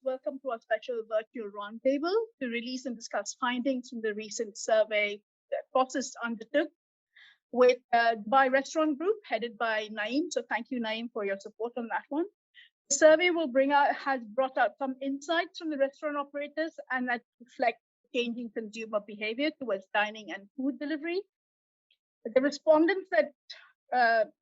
welcome to our special virtual roundtable to release and discuss findings from the recent survey that POSist undertook with Dubai Restaurant Group, headed by Naim. So thank you, Naim, for your support on that one. The survey has brought out some insights from the restaurant operators and that reflect changing consumer behavior towards dining and food delivery. The respondents that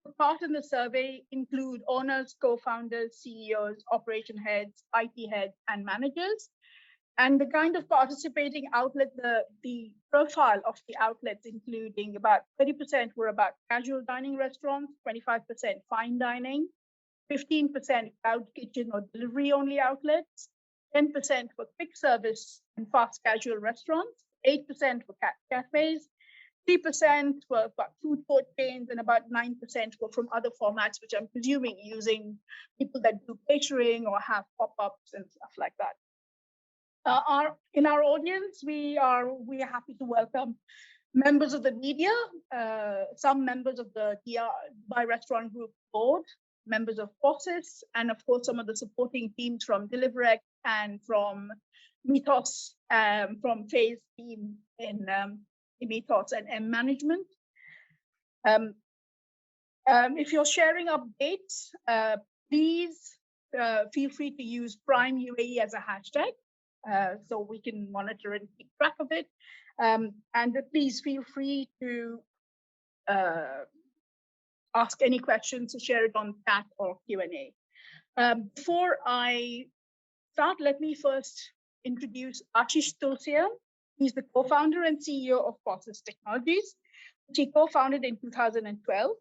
took part in the survey include owners, co-founders, CEOs, operation heads, IT heads, and managers. And the kind of participating outlet, the profile of the outlets, including about 30% were about casual dining restaurants, 25% fine dining, 15% cloud kitchen or delivery only outlets, 10% for quick service and fast casual restaurants, 8% for cafes, 3% were food court chains, and about 9% were from other formats, which I'm presuming using people that do catering or have pop-ups and stuff like that. In our audience, we are happy to welcome members of the media, some members of the Dubai Restaurant Group board, members of POSist, and of course some of the supporting teams from Deliverect and from Mythos, from Fay's team in Mythos and M Management. If you're sharing updates, please feel free to use Prime UAE as a hashtag. So we can monitor and keep track of it. And please feel free to ask any questions, to share it on chat or Q&A. Before I start, let me first introduce Ashish Tulsian. He's the co-founder and CEO of POSist Technologies, which he co-founded in 2012.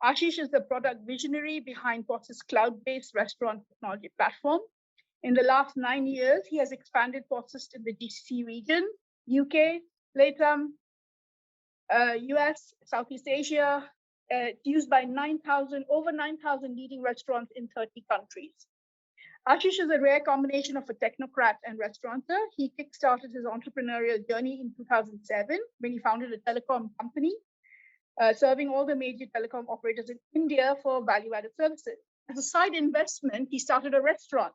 Ashish is the product visionary behind POSist's cloud-based restaurant technology platform. In the last 9 years, he has expanded POSist in the GCC region, UK, LATAM, US, Southeast Asia, used by over 9,000 leading restaurants in 30 countries. Ashish is a rare combination of a technocrat and restaurateur. He kickstarted his entrepreneurial journey in 2007 when he founded a telecom company, serving all the major telecom operators in India for value-added services. As a side investment, he started a restaurant,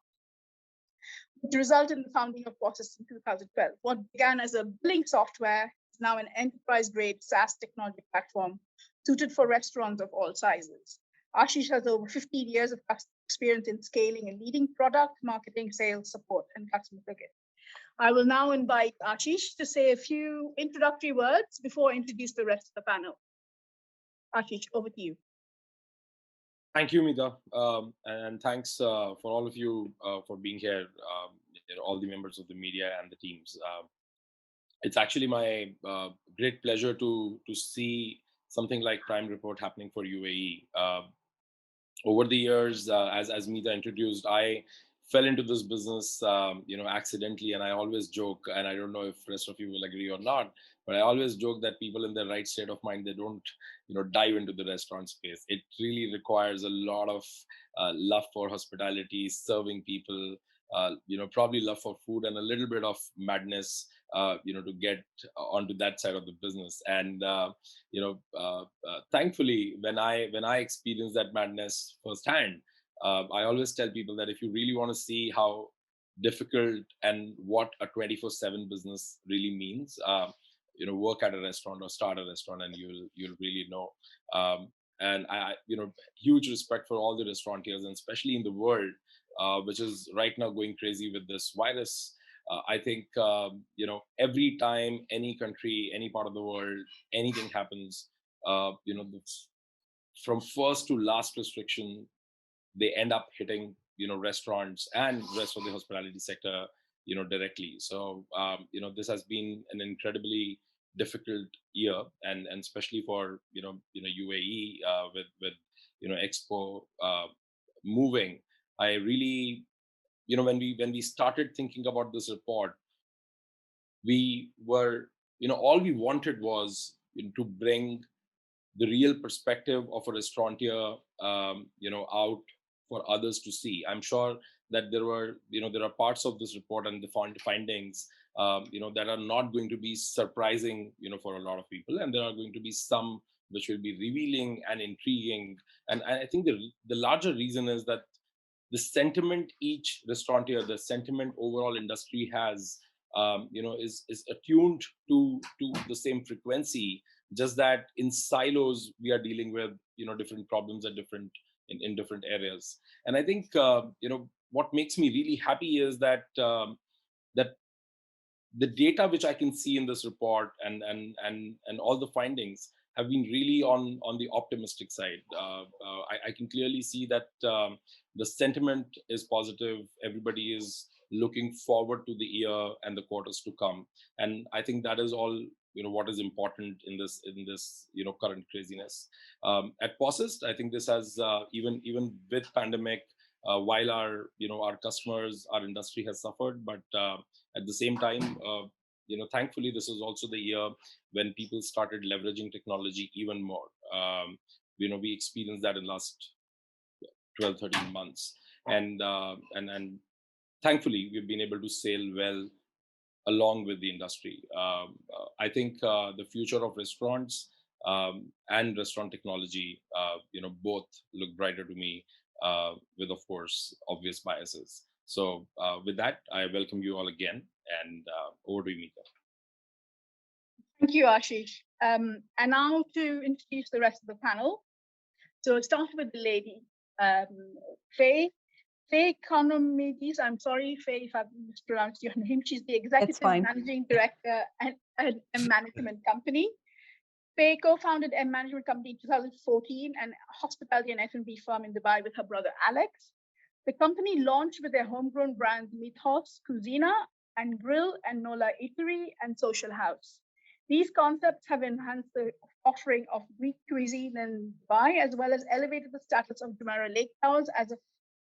which resulted in the founding of POSist in 2012. What began as a billing software is now an enterprise-grade SaaS technology platform suited for restaurants of all sizes. Ashish has over 15 years of experience in scaling and leading product, marketing, sales, support, and customer service. I will now invite Ashish to say a few introductory words before I introduce the rest of the panel. Ashish, over to you. Thank you, Mida, and thanks for all of you for being here, all the members of the media and the teams. It's actually my great pleasure to see something like Prime Report happening for UAE. Over the years, as Mida introduced, I fell into this business, accidentally, and I always joke, and I don't know if the rest of you will agree or not, but I always joke that people in their right state of mind, they don't, dive into the restaurant space. It really requires a lot of love for hospitality, serving people, probably love for food and a little bit of madness, to get onto that side of the business. And thankfully, when I experienced that madness firsthand, I always tell people that if you really want to see how difficult and what a 24/7 business really means, work at a restaurant or start a restaurant, and you'll really know. And I huge respect for all the restaurateurs, and especially in the world, which is right now going crazy with this virus. I think every time any country, any part of the world, anything happens, from first to last restriction, they end up hitting restaurants and rest of the hospitality sector directly. So this has been an incredibly difficult year, and especially for UAE, with Expo moving. I really, when we started thinking about this report, we were all we wanted was to bring the real perspective of a restaurateur out for others to see. I'm sure that there are parts of this report and the findings that are not going to be surprising for a lot of people, and there are going to be some which will be revealing and intriguing. And I think the larger reason is that the sentiment each restaurateur, the sentiment overall industry has, is attuned to the same frequency. Just that in silos we are dealing with different problems at different in different areas. And I think what makes me really happy is that that the data which I can see in this report and all the findings have been really on the optimistic side. I can clearly see that the sentiment is positive. Everybody is looking forward to the year and the quarters to come, and I think that is all what is important in this current craziness. At POSist, I think this has even with pandemic, while our customers, our industry has suffered, but at the same time, thankfully, this is also the year when people started leveraging technology even more. We experienced that in last 12, 13 months. And thankfully, we've been able to sail well along with the industry. I think the future of restaurants and restaurant technology, both look brighter to me, with, of course, obvious biases. So with that, I welcome you all again, and over to you, Mika. Thank you, Ashish. And now to introduce the rest of the panel. So start with the lady, Fay Economides. I'm sorry, Fay, if I've mispronounced your name. She's the Executive Managing Director at M Management Company. Fay co-founded M Management Company in 2014, and hospitality and F&B firm in Dubai with her brother Alex. The company launched with their homegrown brands Mythos, Cuisina, and Grill, and Nola Eatery, and Social House. These concepts have enhanced the offering of Greek cuisine in Dubai, as well as elevated the status of Jumeirah Lake Towers as a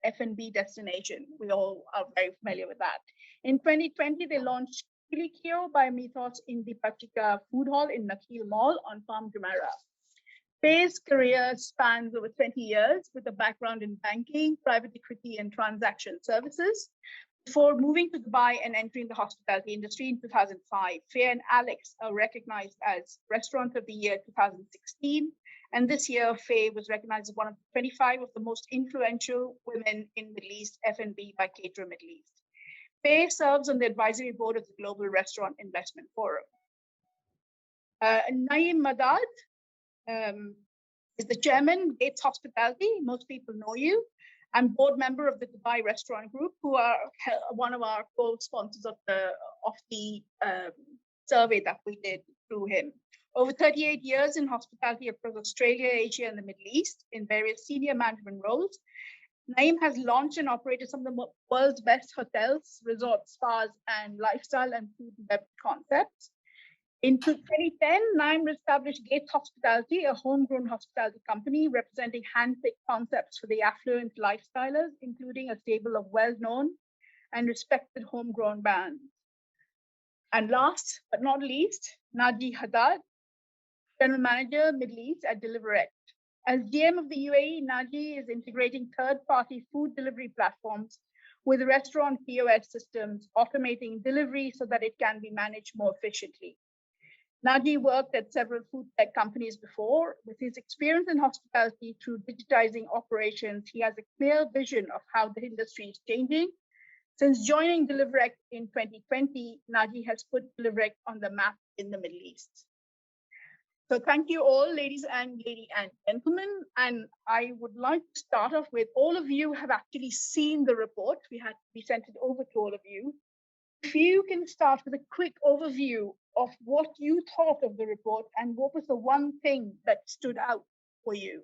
F&B destination. We all are very familiar with that. In 2020, they launched Kilikio by Mythos in the Patika Food Hall in Nakheel Mall on Palm Jumeirah. Fay's career spans over 20 years with a background in banking, private equity, and transaction services. Before moving to Dubai and entering the hospitality industry in 2005, Fay and Alex are recognized as Restaurant of the Year 2016. And this year, Fay was recognized as one of 25 of the most influential women in Middle East F&B by Caterer Middle East. Fay serves on the advisory board of the Global Restaurant Investment Forum. Naim Maddad is the chairman, Gates Hospitality. Most people know you. I'm board member of the Dubai Restaurant Group, who are one of our co-sponsors of the survey that we did through him. Over 38 years in hospitality across Australia, Asia, and the Middle East in various senior management roles. Naim has launched and operated some of the world's best hotels, resorts, spas, and lifestyle and food and beverage concepts. In 2010, Naim established Gates Hospitality, a homegrown hospitality company representing handpicked concepts for the affluent lifestylers, including a stable of well-known and respected homegrown brands. And last but not least, Naji Haddad, General Manager, Middle East at Deliverect. As GM of the UAE, Naji is integrating third-party food delivery platforms with restaurant POS systems, automating delivery so that it can be managed more efficiently. Naji worked at several food tech companies before. With his experience in hospitality through digitizing operations, he has a clear vision of how the industry is changing. Since joining Deliverect in 2020, Naji has put Deliverect on the map in the Middle East. So thank you all, ladies and gentlemen. And I would like to start off with, all of you have actually seen the report. We sent it over to all of you. If you can start with a quick overview of what you thought of the report and what was the one thing that stood out for you.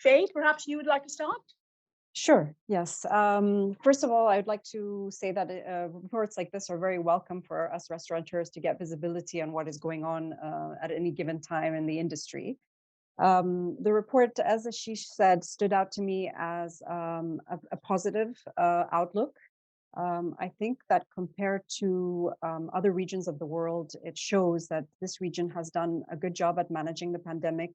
Fay, perhaps you would like to start? Sure, yes. First of all, I would like to say that reports like this are very welcome for us restaurateurs to get visibility on what is going on at any given time in the industry. The report, as Ashish said, stood out to me as a positive outlook. I think that compared to other regions of the world, it shows that this region has done a good job at managing the pandemic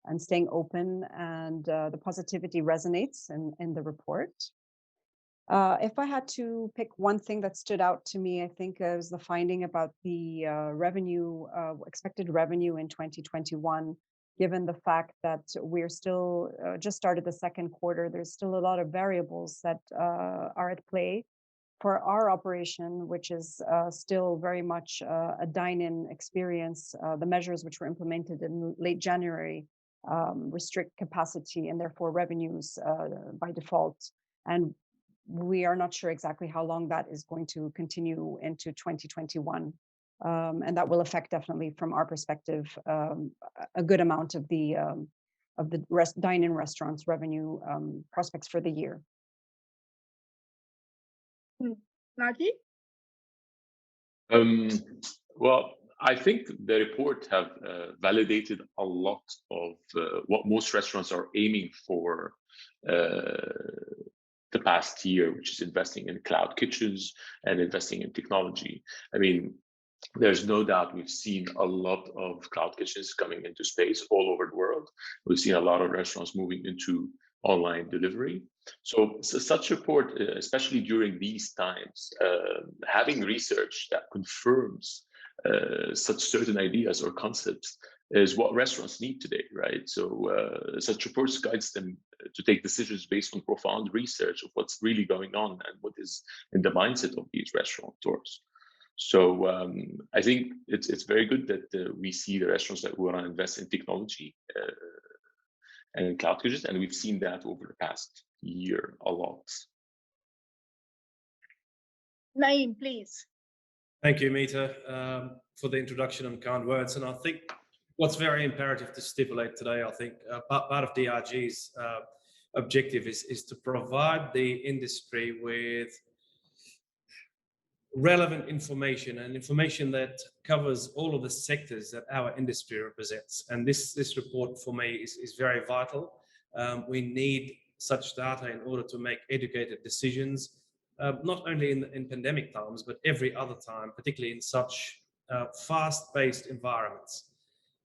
and staying open, and the positivity resonates in the report. If I had to pick one thing that stood out to me, I think it was the finding about the expected revenue in 2021 given the fact that we're still just started the second quarter. There's still a lot of variables that are at play for our operation, which is still very much a dine-in experience. The measures which were implemented in late January restrict capacity and therefore revenues by default. And we are not sure exactly how long that is going to continue into 2021. And that will affect definitely, from our perspective, a good amount of the dine-in restaurants' revenue prospects for the year. Naji? Well, I think the report have validated a lot of what most restaurants are aiming for the past year, which is investing in cloud kitchens and investing in technology. I mean, there's no doubt we've seen a lot of cloud kitchens coming into space all over the world. We've seen a lot of restaurants moving into online delivery. So such report, especially during these times, having research that confirms such certain ideas or concepts is what restaurants need today, right? So such reports guides them to take decisions based on profound research of what's really going on and what is in the mindset of these restaurateurs. So I think it's very good that we see the restaurants that want to invest in technology and in cloud kitchens, and we've seen that over the past year a lot. Naim, please. Thank you, Mita, for the introduction and kind words. And I think what's very imperative to stipulate today, I think part of DRG's objective is to provide the industry with relevant information and information that covers all of the sectors that our industry represents. And this report for me is very vital. We need such data in order to make educated decisions, not only in pandemic times, but every other time, particularly in such fast-paced environments.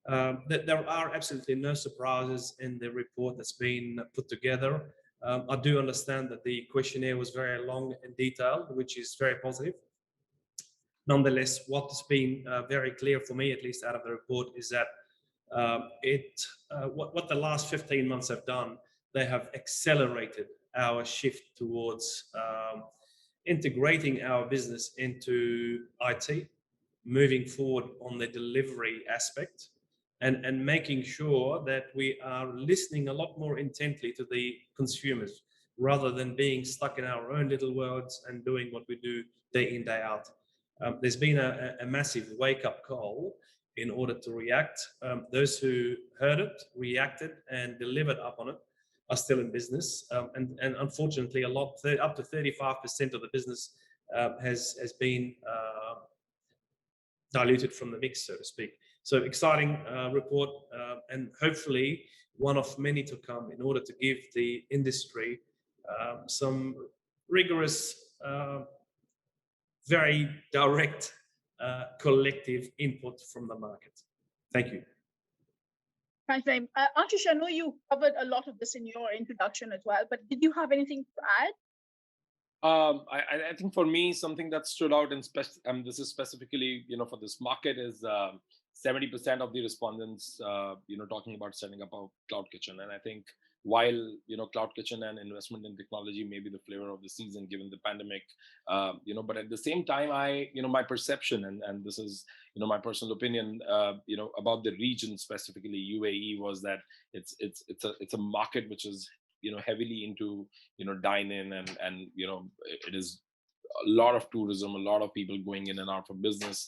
There are absolutely no surprises in the report that's been put together. I do understand that the questionnaire was very long and detailed, which is very positive. Nonetheless, what's been very clear for me, at least out of the report, is that what the last 15 months have done, they have accelerated our shift towards integrating our business into IT, moving forward on the delivery aspect, and making sure that we are listening a lot more intently to the consumers, rather than being stuck in our own little worlds and doing what we do day in, day out. There's been a massive wake-up call in order to react. Those who heard it, reacted, and delivered up on it are still in business. And unfortunately, up to 35% of the business has been diluted from the mix, so to speak. So exciting report, and hopefully one of many to come in order to give the industry some rigorous, very direct collective input from the market. Thank you. Thanks, Naim. Ashish, I know you covered a lot of this in your introduction as well, but did you have anything to add? I think for me, something that stood out, and this is specifically, for this market, is 70% of the respondents, talking about setting up a cloud kitchen. And I think while, cloud kitchen and investment in technology may be the flavor of the season given the pandemic, but at the same time, my perception, and this is, my personal opinion, about the region, specifically UAE, was that it's a market which is, heavily into, dine-in, and it is a lot of tourism, a lot of people going in and out for business.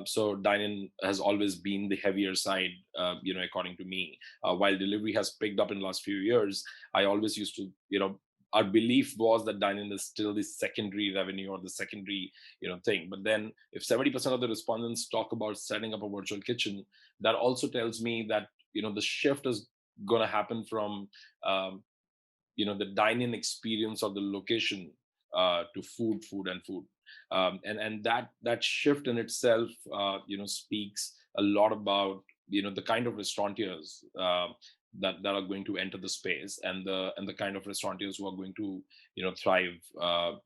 So dine-in has always been the heavier side, according to me. While delivery has picked up in the last few years, I always used to, our belief was that dine-in is still the secondary revenue or the secondary, thing. But then if 70% of the respondents talk about setting up a virtual kitchen, that also tells me that, the shift is going to happen from, the dine-in experience or the location to food. And that shift in itself, speaks a lot about, the kind of restaurateurs that are going to enter the space, and the kind of restaurateurs who are going to, thrive,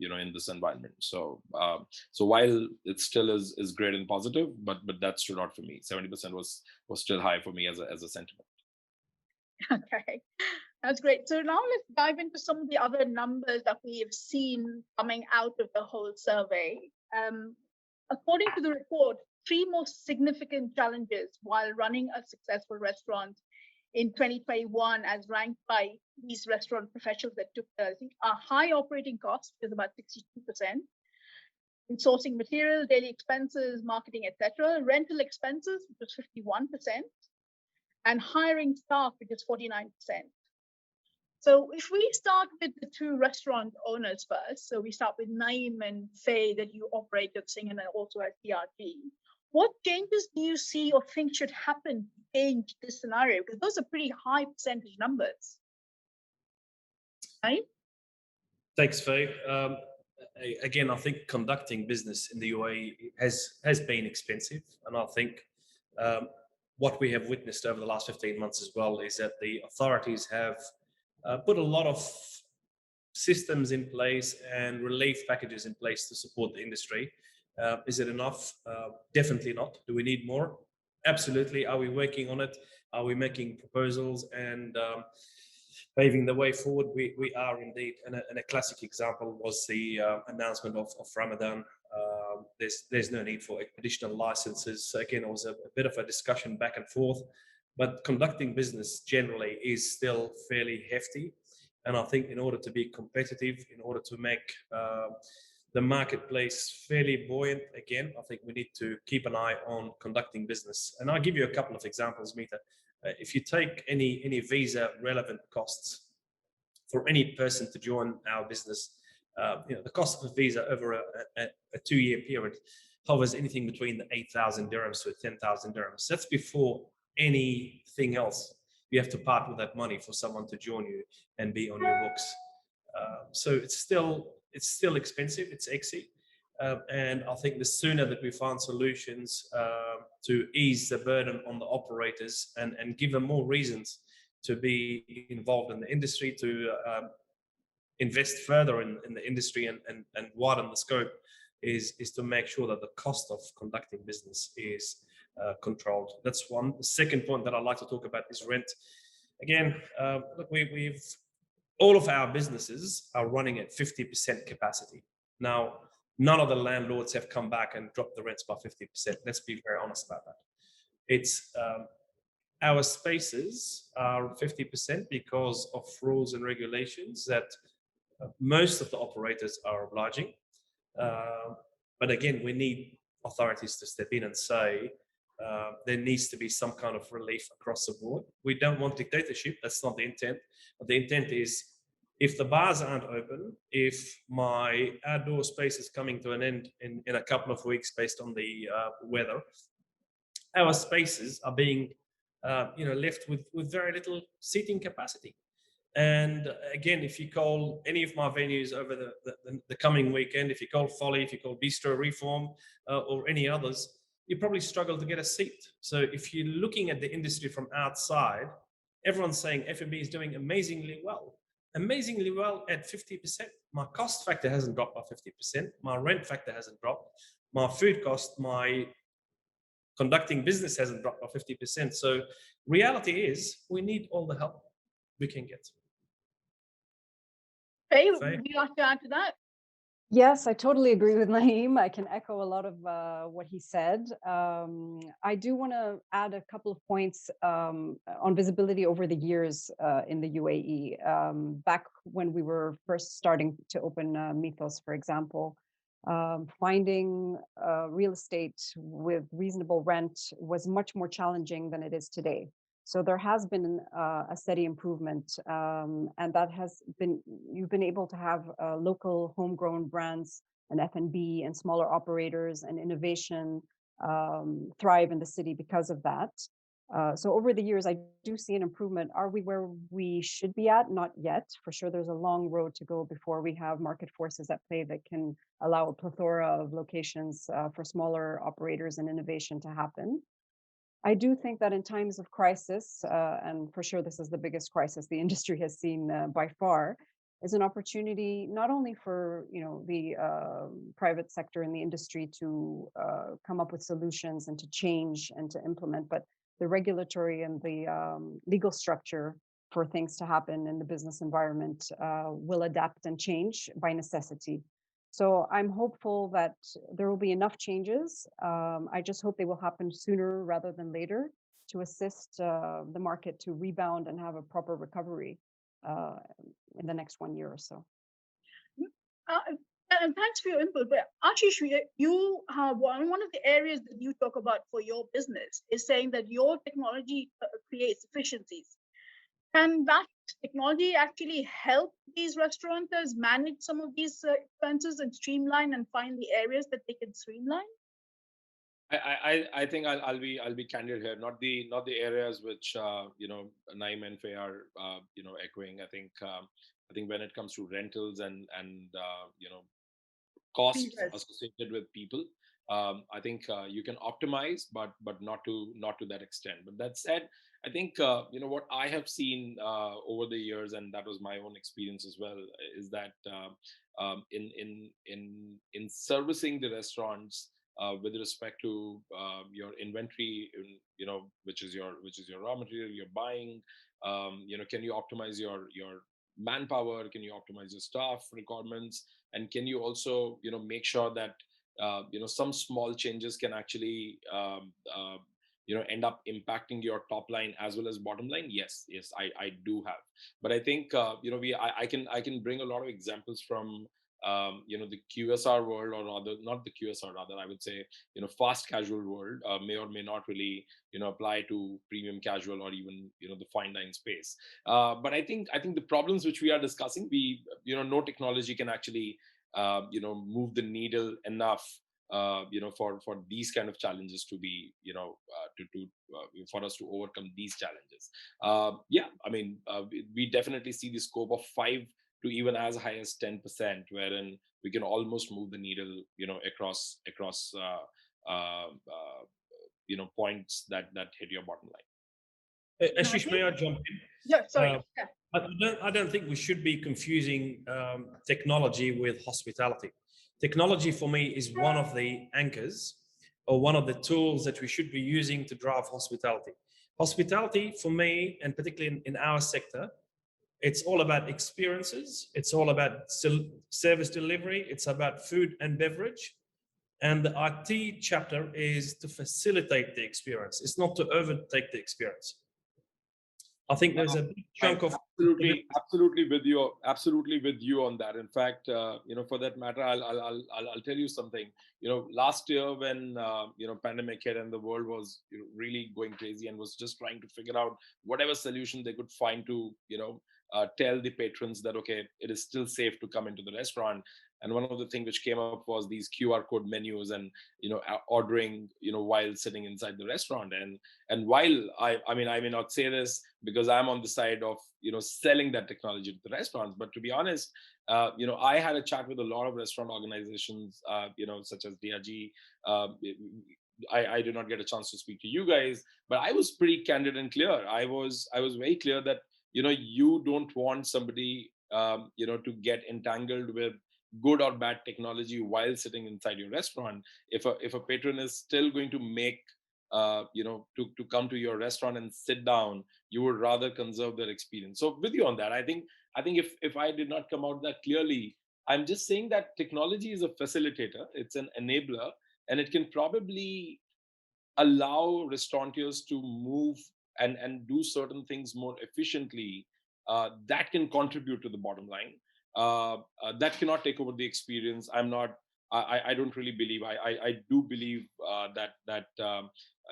in this environment. So while it still is great and positive, but that stood out for me. 70% was still high for me as a sentiment. Okay, that's great. So now let's dive into some of the other numbers that we have seen coming out of the whole survey. According to the report, three most significant challenges while running a successful restaurant in 2021, as ranked by these restaurant professionals that took the are high operating costs, which is about 62%, in sourcing material, daily expenses, marketing, etc., rental expenses, which was 51%, and hiring staff, which is 49%. So if we start with the two restaurant owners first, so we start with Naim and Fay that you operate at Sing and also at DRG. What changes do you see or think should happen to change this scenario? Because those are pretty high percentage numbers, right? Thanks, Faye. Again, I think conducting business in the UAE has been expensive, and I think what we have witnessed over the last 15 months as well is that the authorities have put a lot of systems in place and relief packages in place to support the industry. Is it enough? Definitely not. Do we need more? Absolutely. Are we working on it? Are we making proposals and paving the way forward? We are indeed. And a classic example was the announcement of Ramadan. There's no need for additional licenses. Again, it was a bit of a discussion back and forth, but conducting business generally is still fairly hefty. And I think in order to be competitive, in order to make the marketplace fairly buoyant, again, I think we need to keep an eye on conducting business. And I'll give you a couple of examples, Mita. If you take any visa relevant costs for any person to join our business, the cost of a visa over a 2-year period hovers anything between the 8,000 dirhams to 10,000 dirhams. That's before anything else. You have to part with that money for someone to join you and be on your books. So it's still expensive. It's exy. And I think the sooner that we find solutions to ease the burden on the operators and give them more reasons to be involved in the industry, to invest further in the industry and widen the scope, is to make sure that the cost of conducting business is controlled. That's one. The second point that I'd like to talk about is rent. Again, look, we've all of our businesses are running at 50% capacity. Now, none of the landlords have come back and dropped the rents by 50%. Let's be very honest about that. It's our spaces are 50% because of rules and regulations that most of the operators are obliging. But again, we need authorities to step in and say there needs to be some kind of relief across the board. We don't want dictatorship. That's not the intent. But the intent is, if the bars aren't open, if my outdoor space is coming to an end in a couple of weeks based on the weather, our spaces are being left with very little seating capacity. And again, if you call any of my venues over the coming weekend, if you call Folly, if you call Bistro Reform or any others, you probably struggle to get a seat. So if you're looking at the industry from outside, everyone's saying F&B is doing amazingly well at 50%. My cost factor hasn't dropped by 50%. My rent factor hasn't dropped. My food cost, my conducting business hasn't dropped by 50%. So reality is we need all the help we can get. Fay, would you like to add to that? Yes, I totally agree with Naim. I can echo a lot of what he said. I do want to add a couple of points on visibility over the years in the UAE. Back when we were first starting to open Mythos, for example, finding real estate with reasonable rent was much more challenging than it is today. So there has been a steady improvement, and that has been, you've been able to have local homegrown brands and F&B and smaller operators and innovation thrive in the city because of that. So over the years, I do see an improvement. Are we where we should be at? Not yet. For sure, there's a long road to go before we have market forces at play that can allow a plethora of locations for smaller operators and innovation to happen. I do think that in times of crisis, and for sure this is the biggest crisis the industry has seen by far, is an opportunity not only for the private sector and the industry to come up with solutions and to change and to implement, but the regulatory and the legal structure for things to happen in the business environment will adapt and change by necessity. So I'm hopeful that there will be enough changes. I just hope they will happen sooner rather than later to assist the market to rebound and have a proper recovery in the next 1 year or so. And thanks for your input. But Ashish, you have one of the areas that you talk about for your business is saying that your technology creates efficiencies. Can that technology actually help these restaurateurs manage some of these expenses and streamline and find the areas that they can streamline? I think I'll be candid here. Not the areas which Naim and Fay are echoing. I think when it comes to rentals and costs associated with people, I think you can optimize, but not to that extent. But that said, I think what I have seen over the years, and that was my own experience as well, is that in servicing the restaurants with respect to your inventory, which is your raw material you're buying, can you optimize your manpower? Can you optimize your staff requirements? And can you also make sure that some small changes can actually end up impacting your top line as well as bottom line? Yes, I do have. But I think I can bring a lot of examples from the QSR world, or rather not the QSR, rather I would say fast casual world, may or may not really apply to premium casual or even the fine dine space. But I think the problems which we are discussing, no technology can actually move the needle enough for these kind of challenges to be for us to overcome these challenges. We definitely see the scope of 5 to even as high as 10%, wherein we can almost move the needle across points that hit your bottom line. Ashish, may I jump in? Yeah, sorry. I don't think we should be confusing technology with hospitality. Technology for me is one of the anchors or one of the tools that we should be using to drive hospitality. Hospitality for me, and particularly in our sector, it's all about experiences. It's all about service delivery. It's about food and beverage. And the IT chapter is to facilitate the experience. It's not to overtake the experience. I think there's a big chunk of absolutely with you on that. In fact, for that matter, I'll tell you something. Last year when pandemic hit and the world was really going crazy and was just trying to figure out whatever solution they could find to tell the patrons that okay, it is still safe to come into the restaurant. And one of the things which came up was these QR code menus and ordering while sitting inside the restaurant. And while I may not say this because I'm on the side of selling that technology to the restaurants, but to be honest, I had a chat with a lot of restaurant organizations, such as DRG. I did not get a chance to speak to you guys, but I was pretty candid and clear. I was very clear that you don't want somebody to get entangled with good or bad technology while sitting inside your restaurant. If a patron is still going to make to come to your restaurant and sit down, you would rather conserve their experience. So with you on that, I think if I did not come out that clearly, I'm just saying that technology is a facilitator, it's an enabler, and it can probably allow restaurateurs to move and do certain things more efficiently, that can contribute to the bottom line. That cannot take over the experience. I don't really believe. I do believe that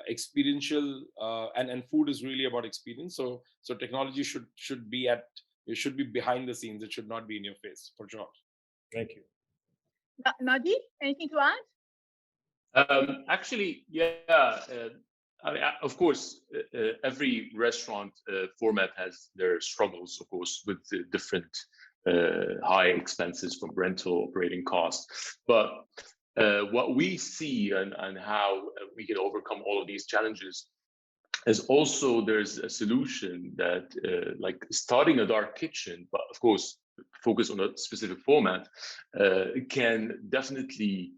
experiential and food is really about experience. So technology should be behind the scenes. It should not be in your face, for sure. Thank you. Naji, anything to add? Actually, yeah. Of course, every restaurant format has their struggles, of course, with the different high expenses from rental, operating costs. But what we see and how we can overcome all of these challenges is also there's a solution that like starting a dark kitchen, but of course, focus on a specific format, can definitely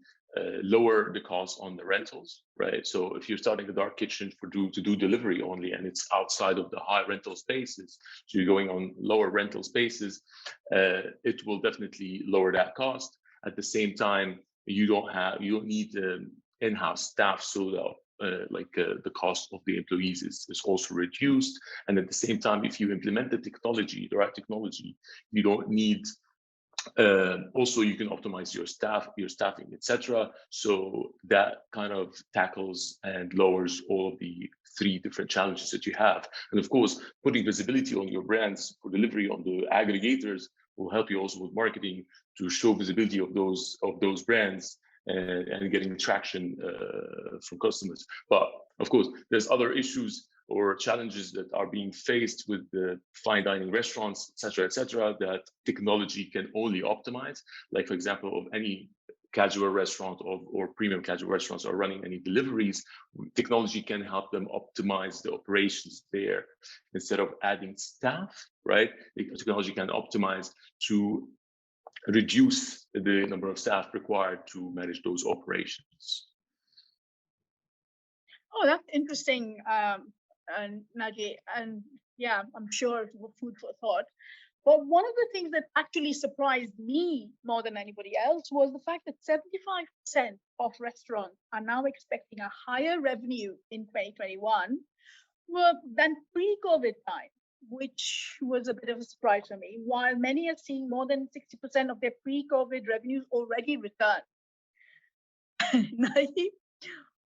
lower the cost on the rentals, right? So if you're starting a dark kitchen to do delivery only, and it's outside of the high rental spaces, so you're going on lower rental spaces, it will definitely lower that cost. At the same time, you don't need in-house staff, so that the cost of the employees is also reduced. And at the same time, if you implement the right technology, you don't need. Also, you can optimize your staffing, etc. So that kind of tackles and lowers all of the three different challenges that you have. And of course, putting visibility on your brands for delivery on the aggregators will help you also with marketing to show visibility of those brands and getting traction from customers. But of course, there's other issues or challenges that are being faced with the fine dining restaurants, et cetera, that technology can only optimize. Like, for example, of any casual restaurant or premium casual restaurants are running any deliveries, technology can help them optimize the operations there. Instead of adding staff, right? Technology can optimize to reduce the number of staff required to manage those operations. Oh, that's interesting, Naji. And yeah, I'm sure food for thought. But one of the things that actually surprised me more than anybody else was the fact that 75% of restaurants are now expecting a higher revenue in 2021 than pre-COVID time, which was a bit of a surprise for me, while many are seeing more than 60% of their pre-COVID revenues already returned.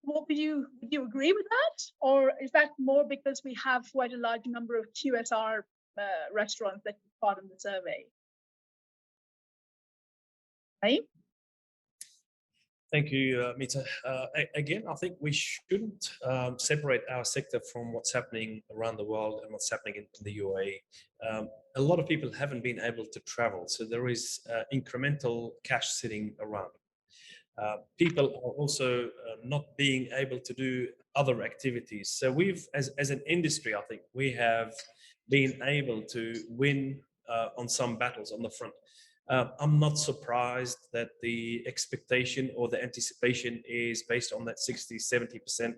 Would you agree with that? Or is that more because we have quite a large number of QSR restaurants that took part in the survey? Right? Thank you, Mita. Again, I think we shouldn't separate our sector from what's happening around the world and what's happening in the UAE. A lot of people haven't been able to travel, so there is incremental cash sitting around. People are also not being able to do other activities. So we've, as an industry, I think we have been able to win on some battles on the front. I'm not surprised that the expectation or the anticipation is based on that 60, 70%.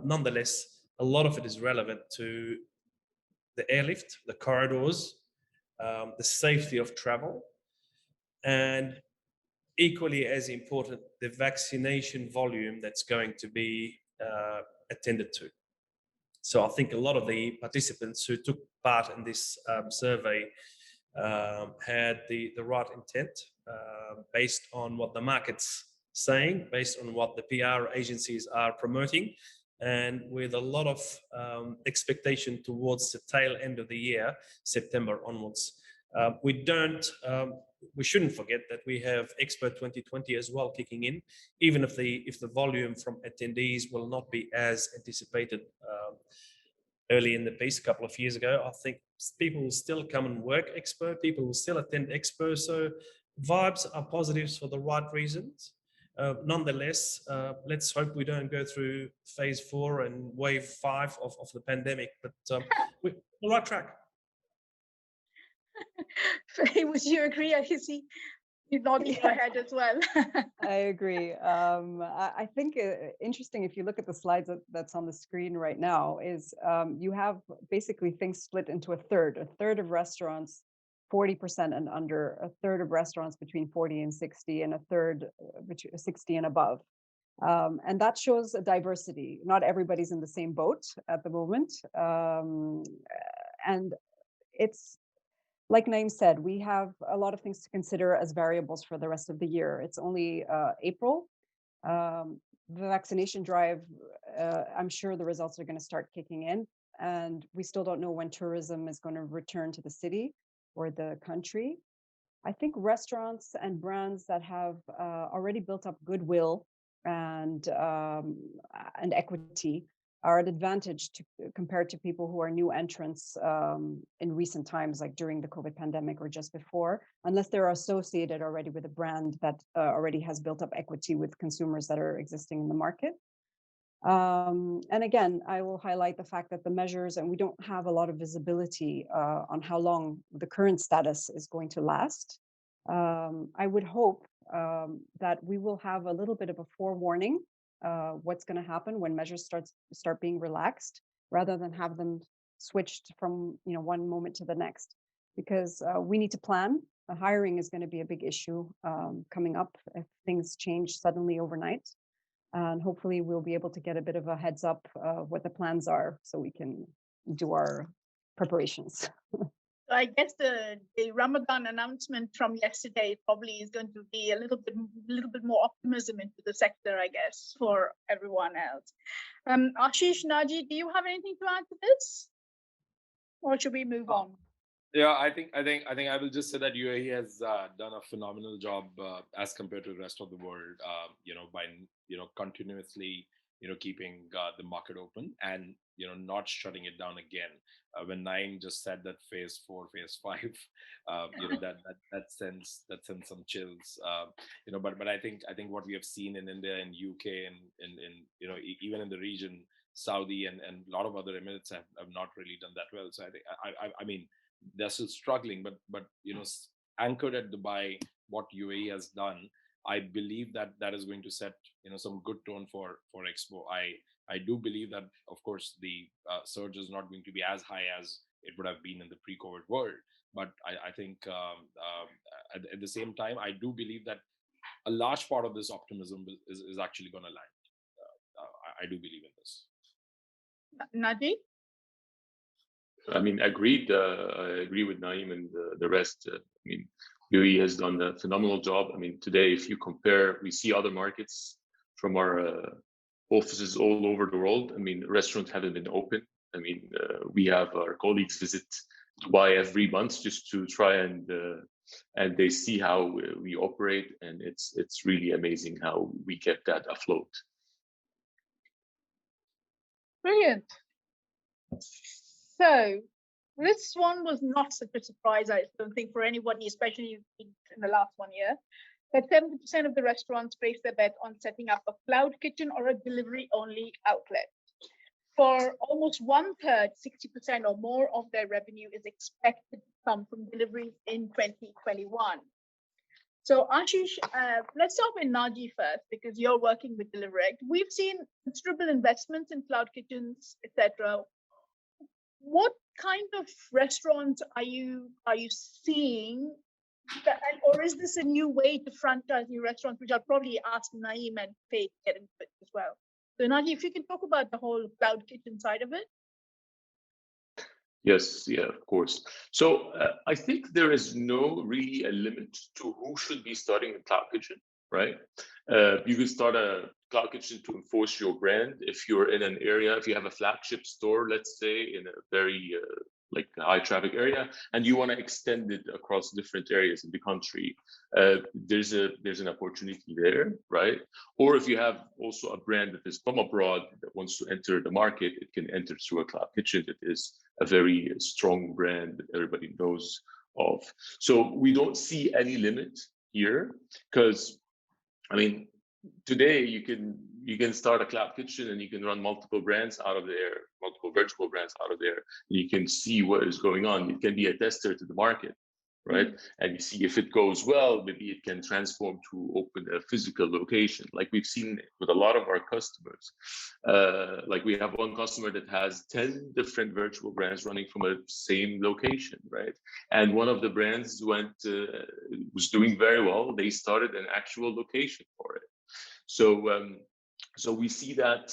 Nonetheless, a lot of it is relevant to the airlift, the corridors, the safety of travel, and equally as important, the vaccination volume that's going to be attended to. So I think a lot of the participants who took part in this survey had the right intent based on what the market's saying, based on what the PR agencies are promoting, and with a lot of expectation towards the tail end of the year, September onwards. We shouldn't forget that we have Expo 2020 as well kicking in, even if the volume from attendees will not be as anticipated early in the piece a couple of years ago. I think people will still come and work Expo, people will still attend Expo, so vibes are positives for the right reasons. Nonetheless, let's hope we don't go through phase 4 and wave 5 of the pandemic, but we're on the right track. Fay, would you agree? I see you nodding your head as well. I agree. I think interesting, if you look at the slides that's on the screen right now, is you have basically things split into a third of restaurants 40% and under, a third of restaurants between 40 and 60, and a third between 60 and above. And that shows a diversity. Not everybody's in the same boat at the moment. And it's, like Naim said, we have a lot of things to consider as variables for the rest of the year. It's only April. The vaccination drive, I'm sure the results are going to start kicking in. And we still don't know when tourism is going to return to the city or the country. I think restaurants and brands that have already built up goodwill and equity are at advantage compared to people who are new entrants in recent times, like during the COVID pandemic or just before, unless they're associated already with a brand that already has built up equity with consumers that are existing in the market. And again, I will highlight the fact that the measures, and we don't have a lot of visibility on how long the current status is going to last. I would hope that we will have a little bit of a forewarning what's going to happen when measures start being relaxed, rather than have them switched from one moment to the next, because we need to plan. The hiring is going to be a big issue coming up if things change suddenly overnight, and hopefully we'll be able to get a bit of a heads up what the plans are so we can do our preparations. I guess the Ramadan announcement from yesterday probably is going to be a little bit more optimism into the sector, I guess, for everyone else. Ashish, Naji, do you have anything to add to this, or should we move on? Yeah, I think I will just say that UAE has done a phenomenal job as compared to the rest of the world. By continuously keeping the market open and not shutting it down again. When Naim just said that phase 4, phase 5, that sends some chills. But I think what we have seen in India and UK and even in the region, Saudi and a lot of other Emirates have not really done that well. So I think I mean they're still struggling, but anchored at Dubai, what UAE has done, I believe that is going to set some good tone for Expo. I do believe that, of course, the surge is not going to be as high as it would have been in the pre-COVID world. But I think at the same time, I do believe that a large part of this optimism is actually going to land. I do believe in this. Naji? I mean, agreed. I agree with Naim and the rest. UAE has done a phenomenal job. I mean, today, if you compare, we see other markets from our offices all over the world. I mean, restaurants haven't been open. I mean, we have our colleagues visit Dubai every month just to try and they see how we operate, and it's really amazing how we kept that afloat. Brilliant. So this one was not such a surprise, I don't think, for anybody, especially in the last 1 year. But 70% of the restaurants place their bet on setting up a cloud kitchen or a delivery-only outlet. For almost 1/3, 60% or more of their revenue is expected to come from deliveries in 2021. So Ashish, let's start with Naji first, because you're working with Deliverect. We've seen considerable investments in cloud kitchens, etc. What kind of restaurants are you seeing, or is this a new way to franchise new restaurants, which I'll probably ask Naim and Fay to get into it as well. So Naji, if you can talk about the whole cloud kitchen side of it. Yes, yeah, of course. So I think there is no really a limit to who should be starting a cloud kitchen, right? You can start a cloud kitchen to enforce your brand. If you're in an area, if you have a flagship store, let's say in a very like a high traffic area, and you want to extend it across different areas in the country, there's an opportunity there, right? Or if you have also a brand that is from abroad that wants to enter the market, it can enter through a cloud kitchen that is a very strong brand that everybody knows of. So we don't see any limit here, because I mean, today you can start a cloud kitchen and you can run multiple brands out of there, multiple virtual brands out of there. You can see what is going on. It can be a tester to the market, right? And you see if it goes well, maybe it can transform to open a physical location, like we've seen with a lot of our customers. Like we have one customer that has 10 different virtual brands running from a same location, right? And one of the brands was doing very well. They started an actual location for it. So we see that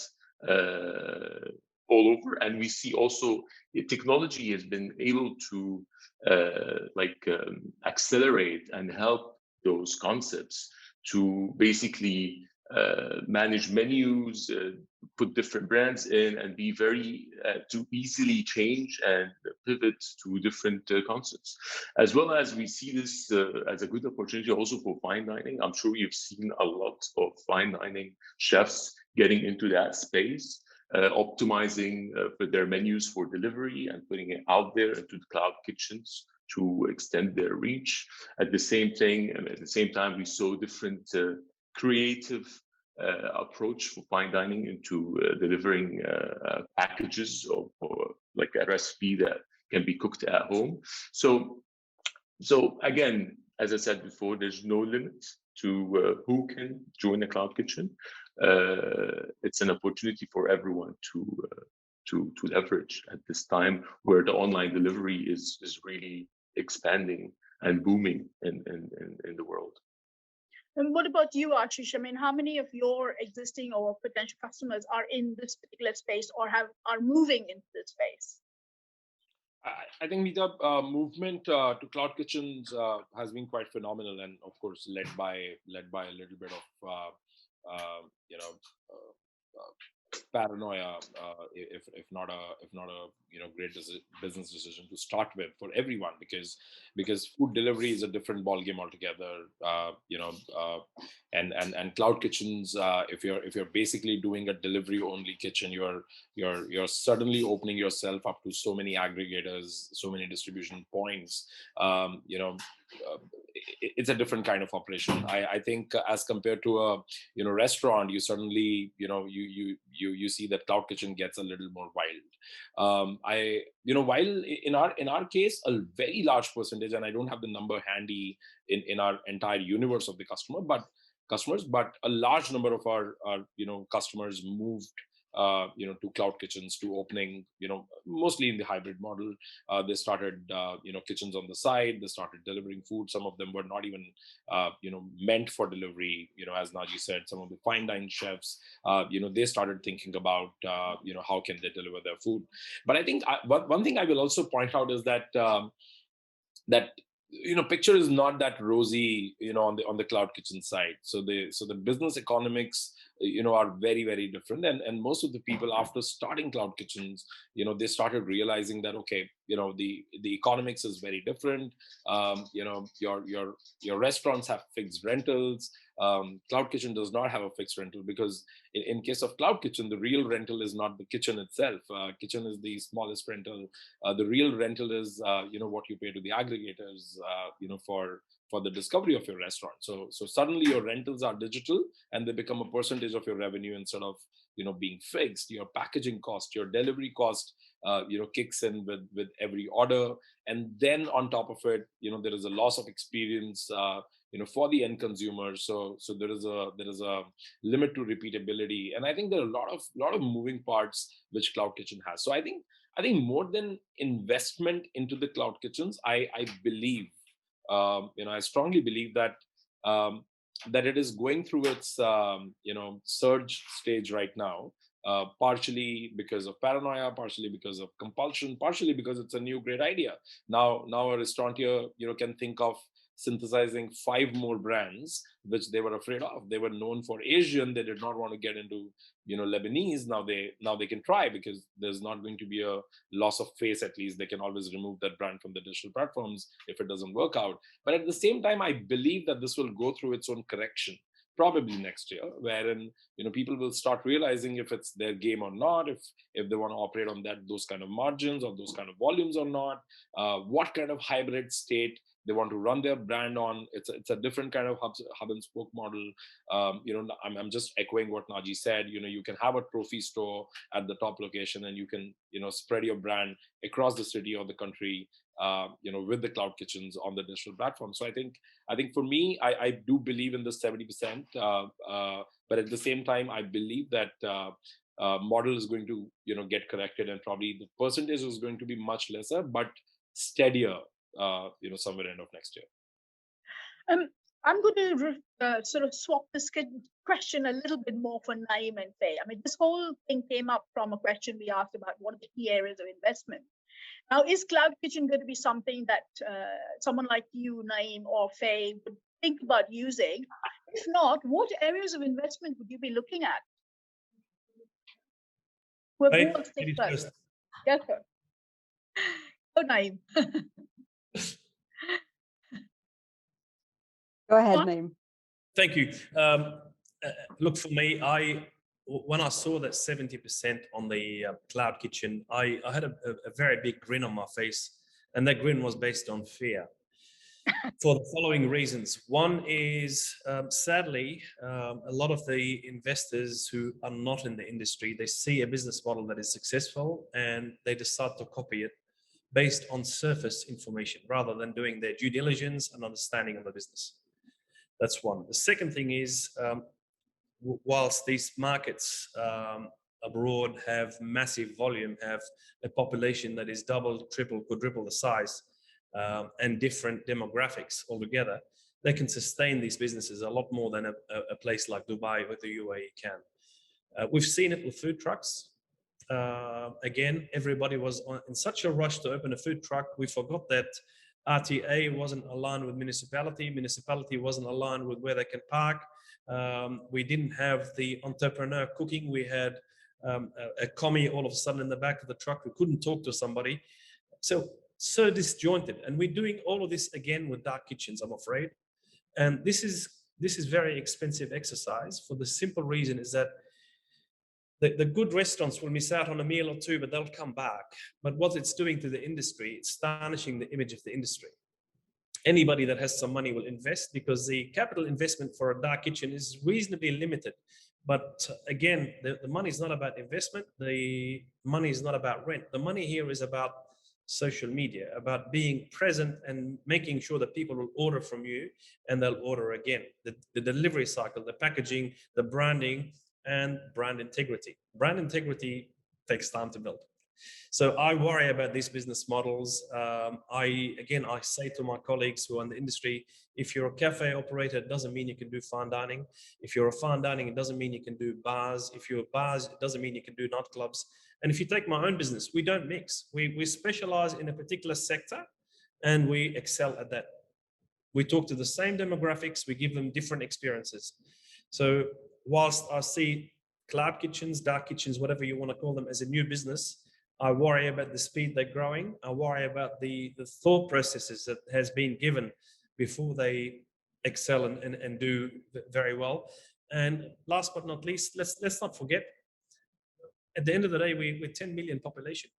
all over, and we see also technology has been able to accelerate and help those concepts to basically manage menus, put different brands in, and be very to easily change and pivot to different concepts. As well as we see this as a good opportunity also for fine dining. I'm sure you've seen a lot of fine dining chefs getting into that space, optimizing for their menus for delivery and putting it out there into the cloud kitchens to extend their reach. At the same time, we saw different creative approach for fine dining into delivering packages of like a recipe that can be cooked at home. So again, as I said before, there's no limit to who can join a cloud kitchen. It's an opportunity for everyone to leverage at this time where the online delivery is really expanding and booming in the world. And what about you, Ashish? I mean, how many of your existing or potential customers are in this particular space or are moving into this space? I think the movement to cloud kitchens has been quite phenomenal, and of course led by a little bit of paranoia, if not a great business decision to start with for everyone, because food delivery is a different ballgame altogether. And cloud kitchens, if you're basically doing a delivery only kitchen, you're suddenly opening yourself up to so many aggregators, so many distribution points. It's a different kind of operation. I think as compared to a restaurant, you suddenly you see that cloud kitchen gets a little more wild. While in our case, a very large percentage, and I don't have the number handy in our entire universe of the customers, but a large number of our customers moved to cloud kitchens, to opening, mostly in the hybrid model. They started, kitchens on the side. They started delivering food. Some of them were not even, meant for delivery. As Naji said, some of the fine dine chefs, they started thinking about, how can they deliver their food. But I think one thing I will also point out is that picture is not that rosy, on the cloud kitchen side. So the business economics, are very, very different. And most of the people, after starting cloud kitchens, they started realizing that, okay, the economics is very different. Your restaurants have fixed rentals. Cloud kitchen does not have a fixed rental, because in case of cloud kitchen, the real rental is not the kitchen itself. Kitchen is the smallest rental. The real rental is what you pay to the aggregators for the discovery of your restaurant. So suddenly your rentals are digital, and they become a percentage of your revenue instead of being fixed. Your packaging cost, your delivery cost, kicks in with every order. And then on top of it, there is a loss of experience for the end consumer. So there is a limit to repeatability. And I think there are a lot of moving parts which cloud kitchen has. So I think more than investment into the cloud kitchens, I believe, I strongly believe that that it is going through its surge stage right now, partially because of paranoia, partially because of compulsion, partially because it's a new great idea. Now a restaurateur can think of synthesizing 5 more brands which they were afraid of. They were known for Asian. They did not want to get into Lebanese. Now they can try, because there's not going to be a loss of face. At least they can always remove that brand from the digital platforms if it doesn't work out. But at the same time, I believe that this will go through its own correction, probably next year, wherein people will start realizing if it's their game or not, if they want to operate on those kind of margins or those kind of volumes or not, what kind of hybrid state they want to run their brand on. It's a different kind of hub and spoke model. I'm just echoing what Naji said. You can have a trophy store at the top location, and you can spread your brand across the city or the country, with the cloud kitchens on the digital platform. So I think for me, I do believe in the 70%, but at the same time, I believe that model is going to get corrected, and probably the percentage is going to be much lesser, but steadier, somewhere end of next year. I'm going to sort of swap this question a little bit more for Naim and Fay. I mean, this whole thing came up from a question we asked about what are the key areas of investment. Now, is cloud kitchen going to be something that someone like you, Naim, or Fay would think about using? If not, what areas of investment would you be looking at? Who wants to take first? Yes, sir. Oh, Naim. Go ahead, Naim. Thank you. Look, for me, when I saw that 70% on the cloud kitchen, I had a very big grin on my face, and that grin was based on fear. For the following reasons. One is, sadly, a lot of the investors who are not in the industry, they see a business model that is successful and they decide to copy it based on surface information rather than doing their due diligence and understanding of the business. That's one. The second thing is, whilst these markets abroad have massive volume, have a population that is double, triple, quadruple the size, and different demographics altogether, they can sustain these businesses a lot more than a place like Dubai or the UAE can. We've seen it with food trucks. Again, everybody was in such a rush to open a food truck, we forgot that RTA wasn't aligned with municipality. Municipality wasn't aligned with where they can park. We didn't have the entrepreneur cooking. We had a commie all of a sudden in the back of the truck. We couldn't talk to somebody. So disjointed. And we're doing all of this again with dark kitchens, I'm afraid. And this is very expensive exercise for the simple reason is that the good restaurants will miss out on a meal or two, but they'll come back. But what it's doing to the industry, it's tarnishing the image of the industry. Anybody that has some money will invest because the capital investment for a dark kitchen is reasonably limited. But again, the money is not about investment. The money is not about rent. The money here is about social media, about being present and making sure that people will order from you and they'll order again. The delivery cycle, the packaging, the branding, and brand integrity. Brand integrity takes time to build. So I worry about these business models. I say to my colleagues who are in the industry, if you're a cafe operator, it doesn't mean you can do fine dining. If you're a fine dining, it doesn't mean you can do bars. If you're bars, it doesn't mean you can do nightclubs. And if you take my own business, we don't mix. We specialize in a particular sector and we excel at that. We talk to the same demographics, we give them different experiences. So whilst I see cloud kitchens, dark kitchens, whatever you want to call them, as a new business, I worry about the speed they're growing. I worry about the thought processes that has been given before they excel and do very well. And last but not least, let's not forget, at the end of the day, we're 10 million population.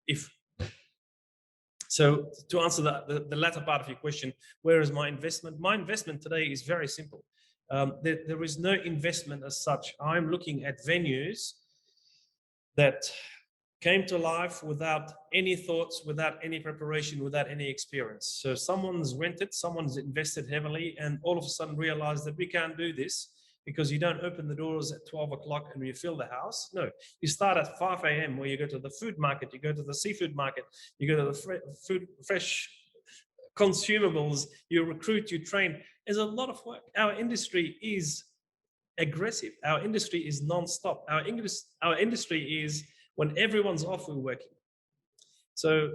So to answer the latter part of your question, where is my investment? My investment today is very simple. There is no investment as such. I'm looking at venues that came to life without any thoughts, without any preparation, without any experience. So someone's rented, someone's invested heavily, and all of a sudden realized that we can't do this because you don't open the doors at 12 o'clock and you fill the house. No, you start at 5 a.m. where you go to the food market, you go to the seafood market, you go to the fresh consumables, you recruit, you train. There's a lot of work. Our industry is aggressive. Our industry is non-stop. Our industry is when everyone's off, we're working. So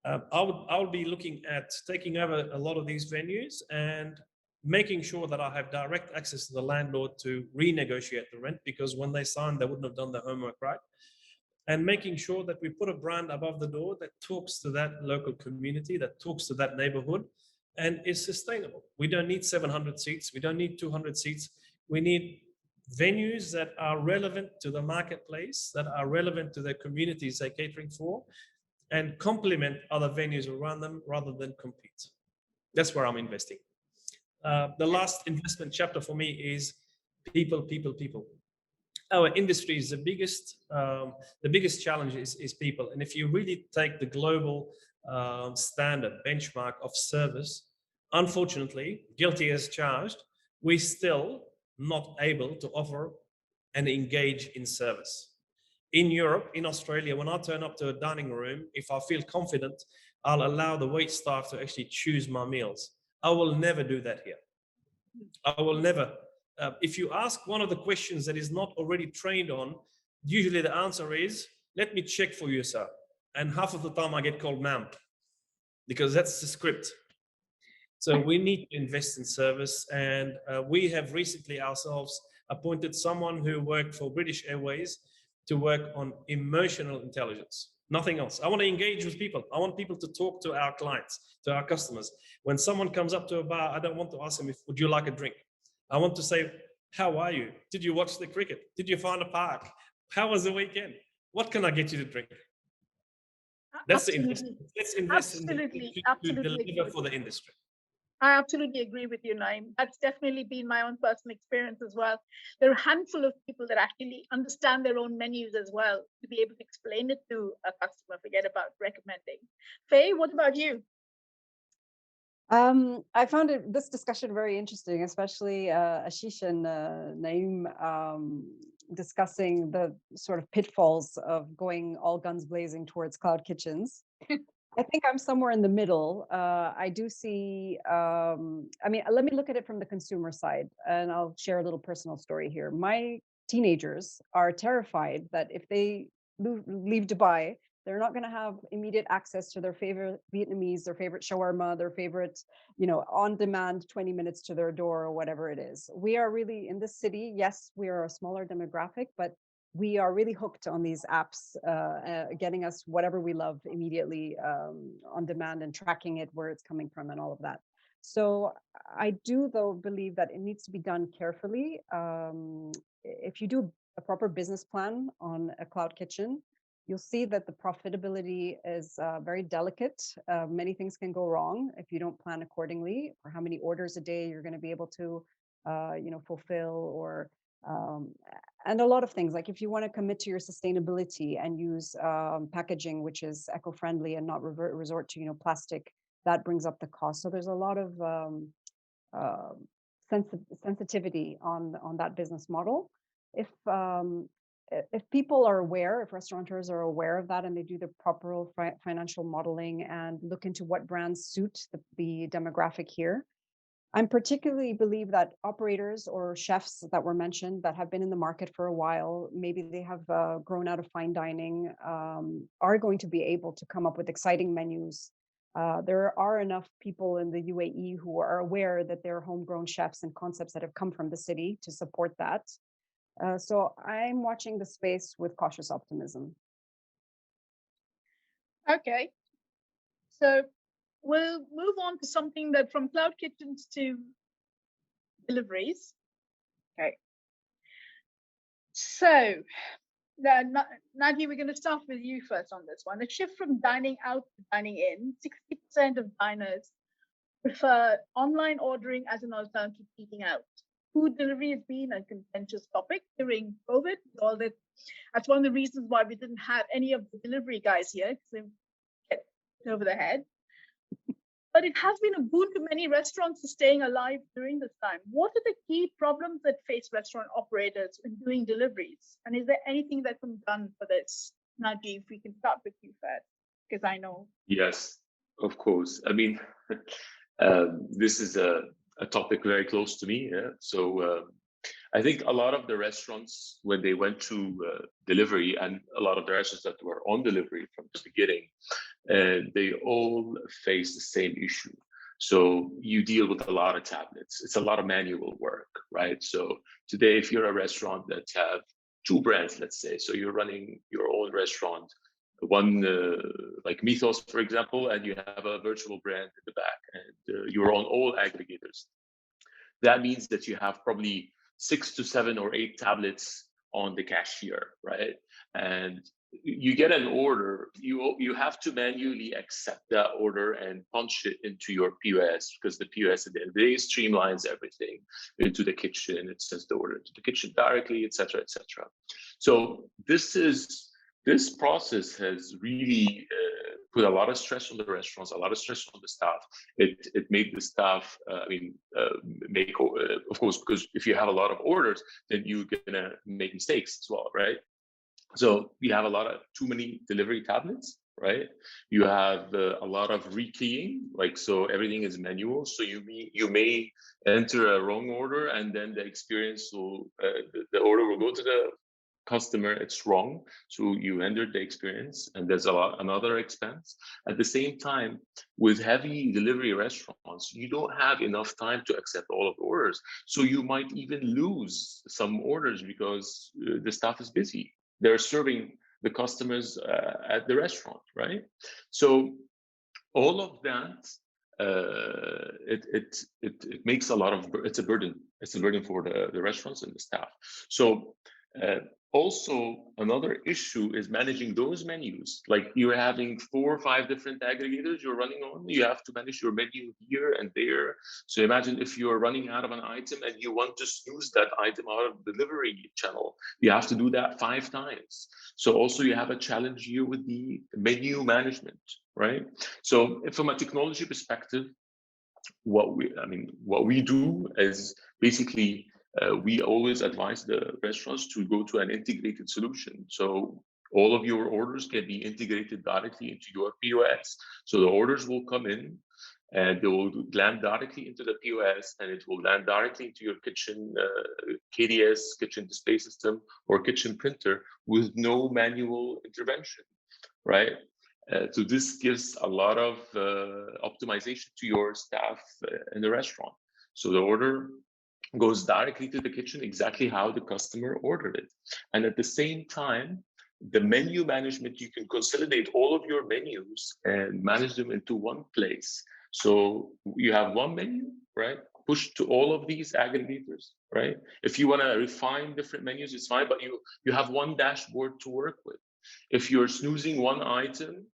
I'll be looking at taking over a lot of these venues and making sure that I have direct access to the landlord to renegotiate the rent, because when they signed, they wouldn't have done their homework right. And making sure that we put a brand above the door that talks to that local community, that talks to that neighborhood, and is sustainable. We don't need 700 seats. We don't need 200 seats. We need venues that are relevant to the marketplace, that are relevant to the communities they're catering for, and complement other venues around them rather than compete. That's where I'm investing. The last investment chapter for me is people, people, people. Our industry is the biggest challenge is people. And if you really take the global standard benchmark of service, unfortunately, guilty as charged, we're still not able to offer and engage in service. In Europe, in Australia, when I turn up to a dining room, if I feel confident, I'll allow the wait staff to actually choose my meals. I will never do that here. I will never. If you ask one of the questions that is not already trained on, usually the answer is, let me check for you, sir. And half of the time I get called ma'am, because that's the script. So we need to invest in service. And we have recently ourselves appointed someone who worked for British Airways to work on emotional intelligence. Nothing else. I want to engage with people. I want people to talk to our clients, to our customers. When someone comes up to a bar, I don't want to ask them, would you like a drink? I want to say, how are you? Did you watch the cricket? Did you find a park? How was the weekend? What can I get you to drink? That's the investment. Let's invest in to deliver for the industry. I absolutely agree with you, Naim. That's definitely been my own personal experience as well. There are a handful of people that actually understand their own menus as well to be able to explain it to a customer, forget about recommending. Fay, what about you? I found this discussion very interesting, especially Ashish and Naim discussing the sort of pitfalls of going all guns blazing towards cloud kitchens. I think I'm somewhere in the middle. I do see, I mean, let me look at it from the consumer side, and I'll share a little personal story here. My teenagers are terrified that if they leave Dubai, they're not going to have immediate access to their favorite Vietnamese, their favorite shawarma, their favorite, on demand 20 minutes to their door or whatever it is. We are really in this city. Yes, we are a smaller demographic, but we are really hooked on these apps, getting us whatever we love immediately on demand and tracking it, where it's coming from and all of that. So I do, though, believe that it needs to be done carefully. If you do a proper business plan on a cloud kitchen, you'll see that the profitability is very delicate. Many things can go wrong if you don't plan accordingly, or how many orders a day you're going to be able to, fulfill, or and a lot of things, like if you want to commit to your sustainability and use packaging which is eco-friendly and not resort to plastic, that brings up the cost. So there's a lot of sensitivity on that business model. If people are aware, if restaurateurs are aware of that, and they do the proper financial modeling and look into what brands suit the demographic here, I'm particularly believe that operators or chefs that were mentioned that have been in the market for a while, maybe they have grown out of fine dining, are going to be able to come up with exciting menus. There are enough people in the UAE who are aware that they're homegrown chefs and concepts that have come from the city to support that. So I'm watching the space with cautious optimism. Okay. So we'll move on to something that from cloud kitchens to deliveries. Okay. So, Naji, we're going to start with you first on this one. The shift from dining out to dining in, 60% of diners prefer online ordering as an alternative to eating out. Food delivery has been a contentious topic during COVID. That's one of the reasons why we didn't have any of the delivery guys here, because they get over their head. But it has been a boon to many restaurants for staying alive during this time. What are the key problems that face restaurant operators in doing deliveries? And is there anything that can be done for this? Naji, if we can start with you first, because I know. Yes, of course. I mean, this is a topic very close to me. Yeah? So I think a lot of the restaurants, when they went to delivery, and a lot of the restaurants that were on delivery from the beginning, they all face the same issue. So you deal with a lot of tablets. It's a lot of manual work, right? So today, if you're a restaurant that have two brands, let's say, so you're running your own restaurant, one like Mythos, for example, and you have a virtual brand in the back, and you're on all aggregators. That means that you have probably 6 to 7 or 8 tablets on the cashier, right? And you get an order, you have to manually accept that order and punch it into your POS, because the POS at the end of the day streamlines everything into the kitchen. It sends the order to the kitchen directly, etc., etc. So this process has really put a lot of stress on the restaurants, a lot of stress on the staff. It made the staff, of course, because if you have a lot of orders, then you're gonna make mistakes as well, right? So you have too many delivery tablets, right? You have a lot of rekeying, so everything is manual. So you may enter a wrong order, and then the experience will, the order will go to the customer, it's wrong, so you entered the experience, and there's another expense. At the same time, with heavy delivery restaurants, you don't have enough time to accept all of the orders, so you might even lose some orders because the staff is busy. They're serving the customers at the restaurant, right? So all of that, it makes it's a burden. It's a burden for the restaurants and the staff. So also, another issue is managing those menus. Like you're having 4 or 5 different aggregators you're running on. You have to manage your menu here and there. So imagine if you're running out of an item and you want to snooze that item out of the delivery channel. You have to do that 5 times. So also you have a challenge here with the menu management, right? So from a technology perspective, what we do is basically we always advise the restaurants to go to an integrated solution. So all of your orders can be integrated directly into your POS. So the orders will come in and they will land directly into the POS, and it will land directly into your kitchen KDS, kitchen display system, or kitchen printer with no manual intervention, right? So this gives a lot of optimization to your staff in the restaurant. So the order goes directly to the kitchen exactly how the customer ordered it. And at the same time, the menu management, you can consolidate all of your menus and manage them into one place. So you have one menu, right? Push to all of these aggregators, right? If you want to refine different menus, it's fine, but you have one dashboard to work with. If you're snoozing one item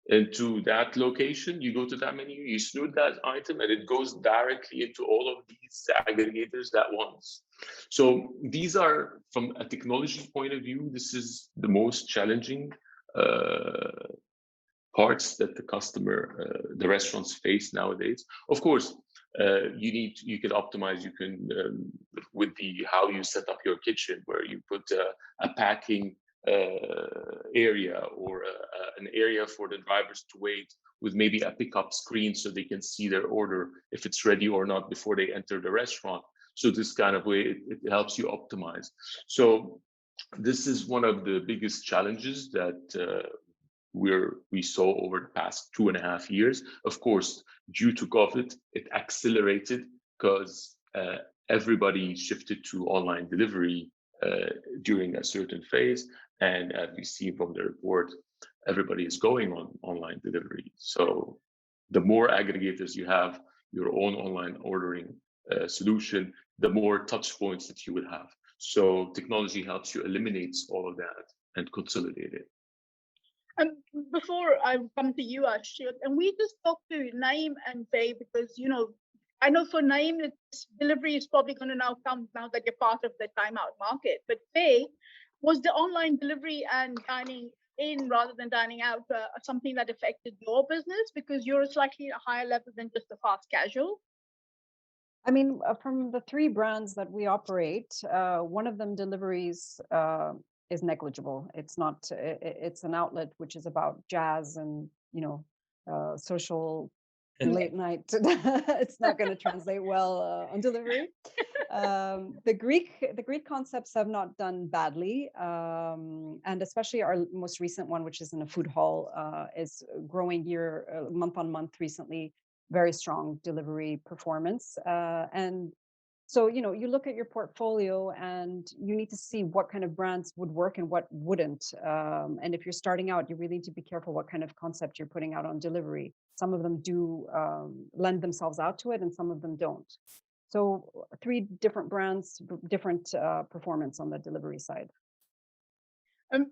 into that location, you go to that menu, you snooze that item, and it goes directly into all of these aggregators at once. So these are, from a technology point of view, this is the most challenging parts that the customer, the restaurants face nowadays. Of course, you can optimize, you can with the how you set up your kitchen, where you put a packing area or an area for the drivers to wait with maybe a pickup screen so they can see their order if it's ready or not before they enter the restaurant. So this kind of way it helps you optimize. So this is one of the biggest challenges that we saw over the past 2.5 years. Of course, due to COVID, it accelerated because everybody shifted to online delivery during a certain phase. And as we see from the report, everybody is going on online delivery. So the more aggregators you have, your own online ordering solution, the more touch points that you will have. So technology helps you eliminate all of that and consolidate it. And before I come to you, Ashish, and we just talked to Naim and Fay, because, you know, I know for Naim, delivery is probably going to now come now that you're part of the dine-out market. But Fay, was the online delivery and dining in rather than dining out something that affected your business, because you're slightly a higher level than just the fast casual? I mean, from the 3 brands that we operate, one of them, deliveries, is negligible. It's not. It's an outlet which is about jazz and, you know, social late night. It's not going to translate well on delivery. The Greek concepts have not done badly, and especially our most recent one, which is in a food hall, is growing month on month recently. Very strong delivery performance, and so, you know, you look at your portfolio and you need to see what kind of brands would work and what wouldn't. And if you're starting out, you really need to be careful what kind of concept you're putting out on delivery. Some of them do lend themselves out to it, and some of them don't. So 3 different brands, different performance on the delivery side.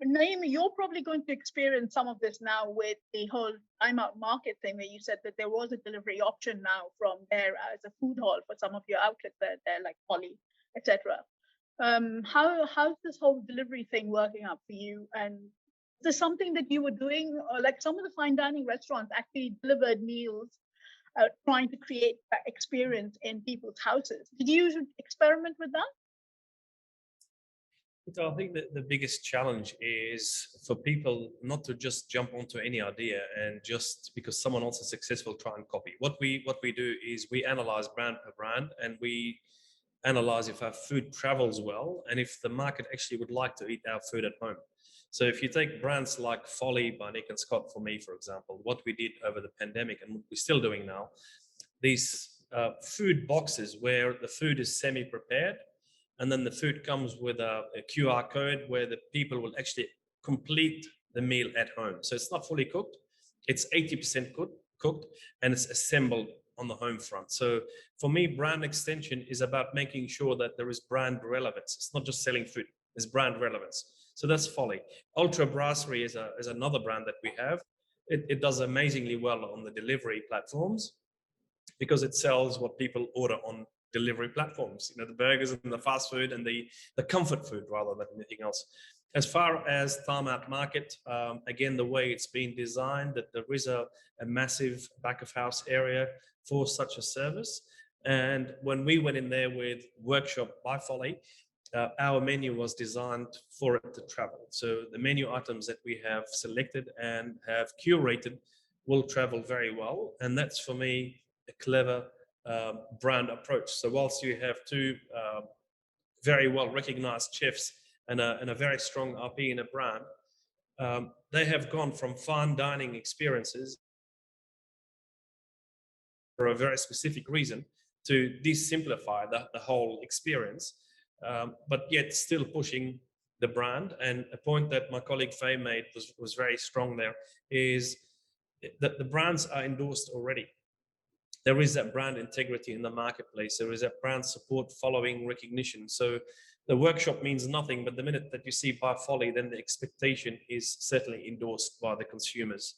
Naim, you're probably going to experience some of this now with the whole time-out market thing, where you said that there was a delivery option now from there as a food hall for some of your outlets there like Polly, etc. How's this whole delivery thing working out for you? And is there something that you were doing, or like some of the fine dining restaurants actually delivered meals, trying to create that experience in people's houses? Did you experiment with that? So I think that the biggest challenge is for people not to just jump onto any idea and just because someone else is successful, try and copy. What we do is we analyze brand per brand, and we analyze if our food travels well and if the market actually would like to eat our food at home. So if you take brands like Folly by Nick and Scott, for me, for example, what we did over the pandemic and what we're still doing now, these food boxes where the food is semi-prepared, and then the food comes with a QR code where the people will actually complete the meal at home. So it's not fully cooked, it's 80% cooked, and it's assembled on the home front. So for me, brand extension is about making sure that there is brand relevance. It's not just selling food, it's brand relevance. So that's Folly. Ultra Brasserie is another brand that we have. It does amazingly well on the delivery platforms because it sells what people order on delivery platforms, you know, the burgers and the fast food and the comfort food rather than anything else. As far as tarmac market, again, the way it's been designed, that there is a massive back of house area for such a service. And when we went in there with Workshop by Folly, our menu was designed for it to travel. So the menu items that we have selected and have curated will travel very well. And that's, for me, a clever brand approach. So whilst you have two very well recognized chefs and a very strong IP in a brand, they have gone from fine dining experiences for a very specific reason to de-simplify the whole experience, but yet still pushing the brand. And a point that my colleague Fay made was very strong there, is that the brands are endorsed already. There is that brand integrity in the marketplace. There is that brand support following recognition. So the Workshop means nothing, but the minute that you see By Folly, then the expectation is certainly endorsed by the consumers.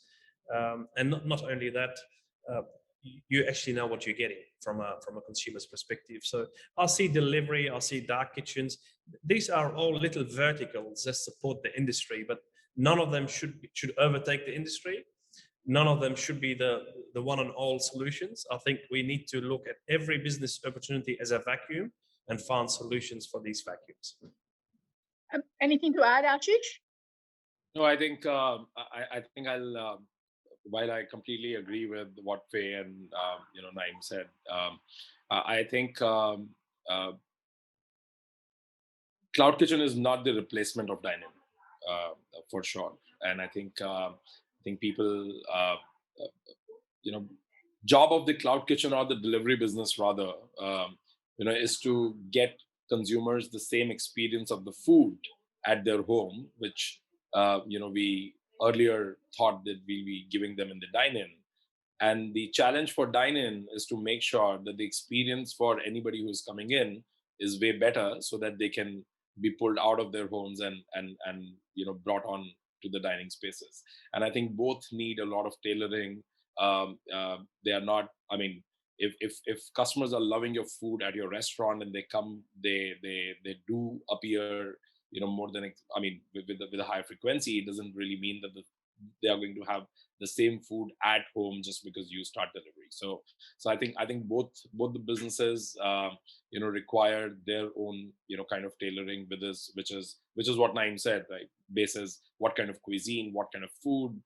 And not only that, you actually know what you're getting from a consumer's perspective. So I'll see delivery, I'll see dark kitchens. These are all little verticals that support the industry, but none of them should overtake the industry. None of them should be the one and all solutions. I think we need to look at every business opportunity as a vacuum and find solutions for these vacuums. Anything to add, Ashish? No, I think I think I'll. While I completely agree with what Fay and Naim said, I think Cloud Kitchen is not the replacement of dine-in, for sure. And I think people, job of the Cloud Kitchen or the delivery business rather, is to get consumers the same experience of the food at their home, which we earlier thought that we'll be giving them in the dine-in. And the challenge for dine-in is to make sure that the experience for anybody who's coming in is way better, so that they can be pulled out of their homes and brought on to the dining spaces. And I think both need a lot of tailoring. They are not, I mean, if customers are loving your food at your restaurant and they come, they do appear, more than, I mean, with a high frequency, it doesn't really mean that they are going to have the same food at home just because you start delivery. So I think both the businesses, require their own, kind of tailoring with this, which is what Naim said, right? Basis what kind of cuisine, what kind of food,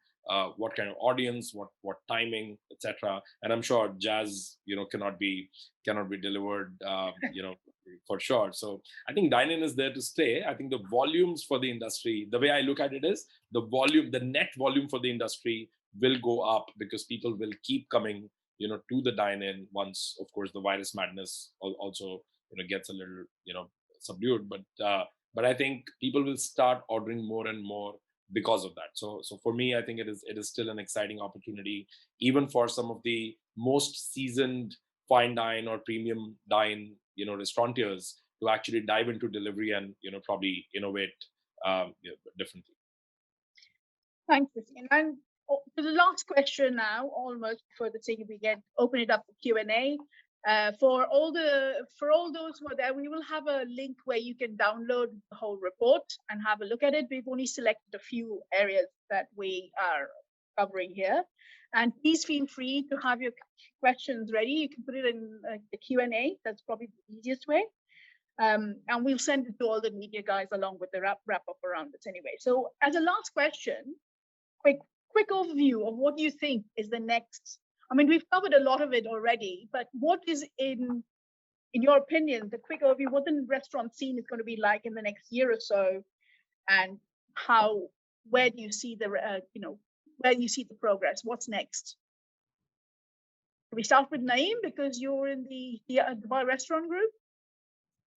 what kind of audience, what timing, etc. And I'm sure jazz, cannot be delivered, for sure. So I think dine-in is there to stay. I think the volumes for the industry, the way I look at it is the net volume for the industry will go up, because people will keep coming, to the dine-in once, of course, the virus madness also, gets a little, subdued. But I think people will start ordering more and more because of that. So for me, I think it is still an exciting opportunity, even for some of the most seasoned fine dine or premium dine, restaurateurs, to actually dive into delivery and, probably innovate differently. Thanks, Christine. And to the last question now, almost before the thing we get open it up for Q&A. For all those who are there, we will have a link where you can download the whole report and have a look at it. We've only selected a few areas that we are covering here. And please feel free to have your questions ready. You can put it in the Q&A. That's probably the easiest way. And we'll send it to all the media guys along with the wrap up around this anyway. So as a last question, quick overview of what you think is the next. I mean, we've covered a lot of it already, but what is in your opinion, the quick overview, what the restaurant scene is going to be like in the next year or so, and where do you see the where do you see the progress? What's next? Can we start with Naim, because you're in the Dubai restaurant group?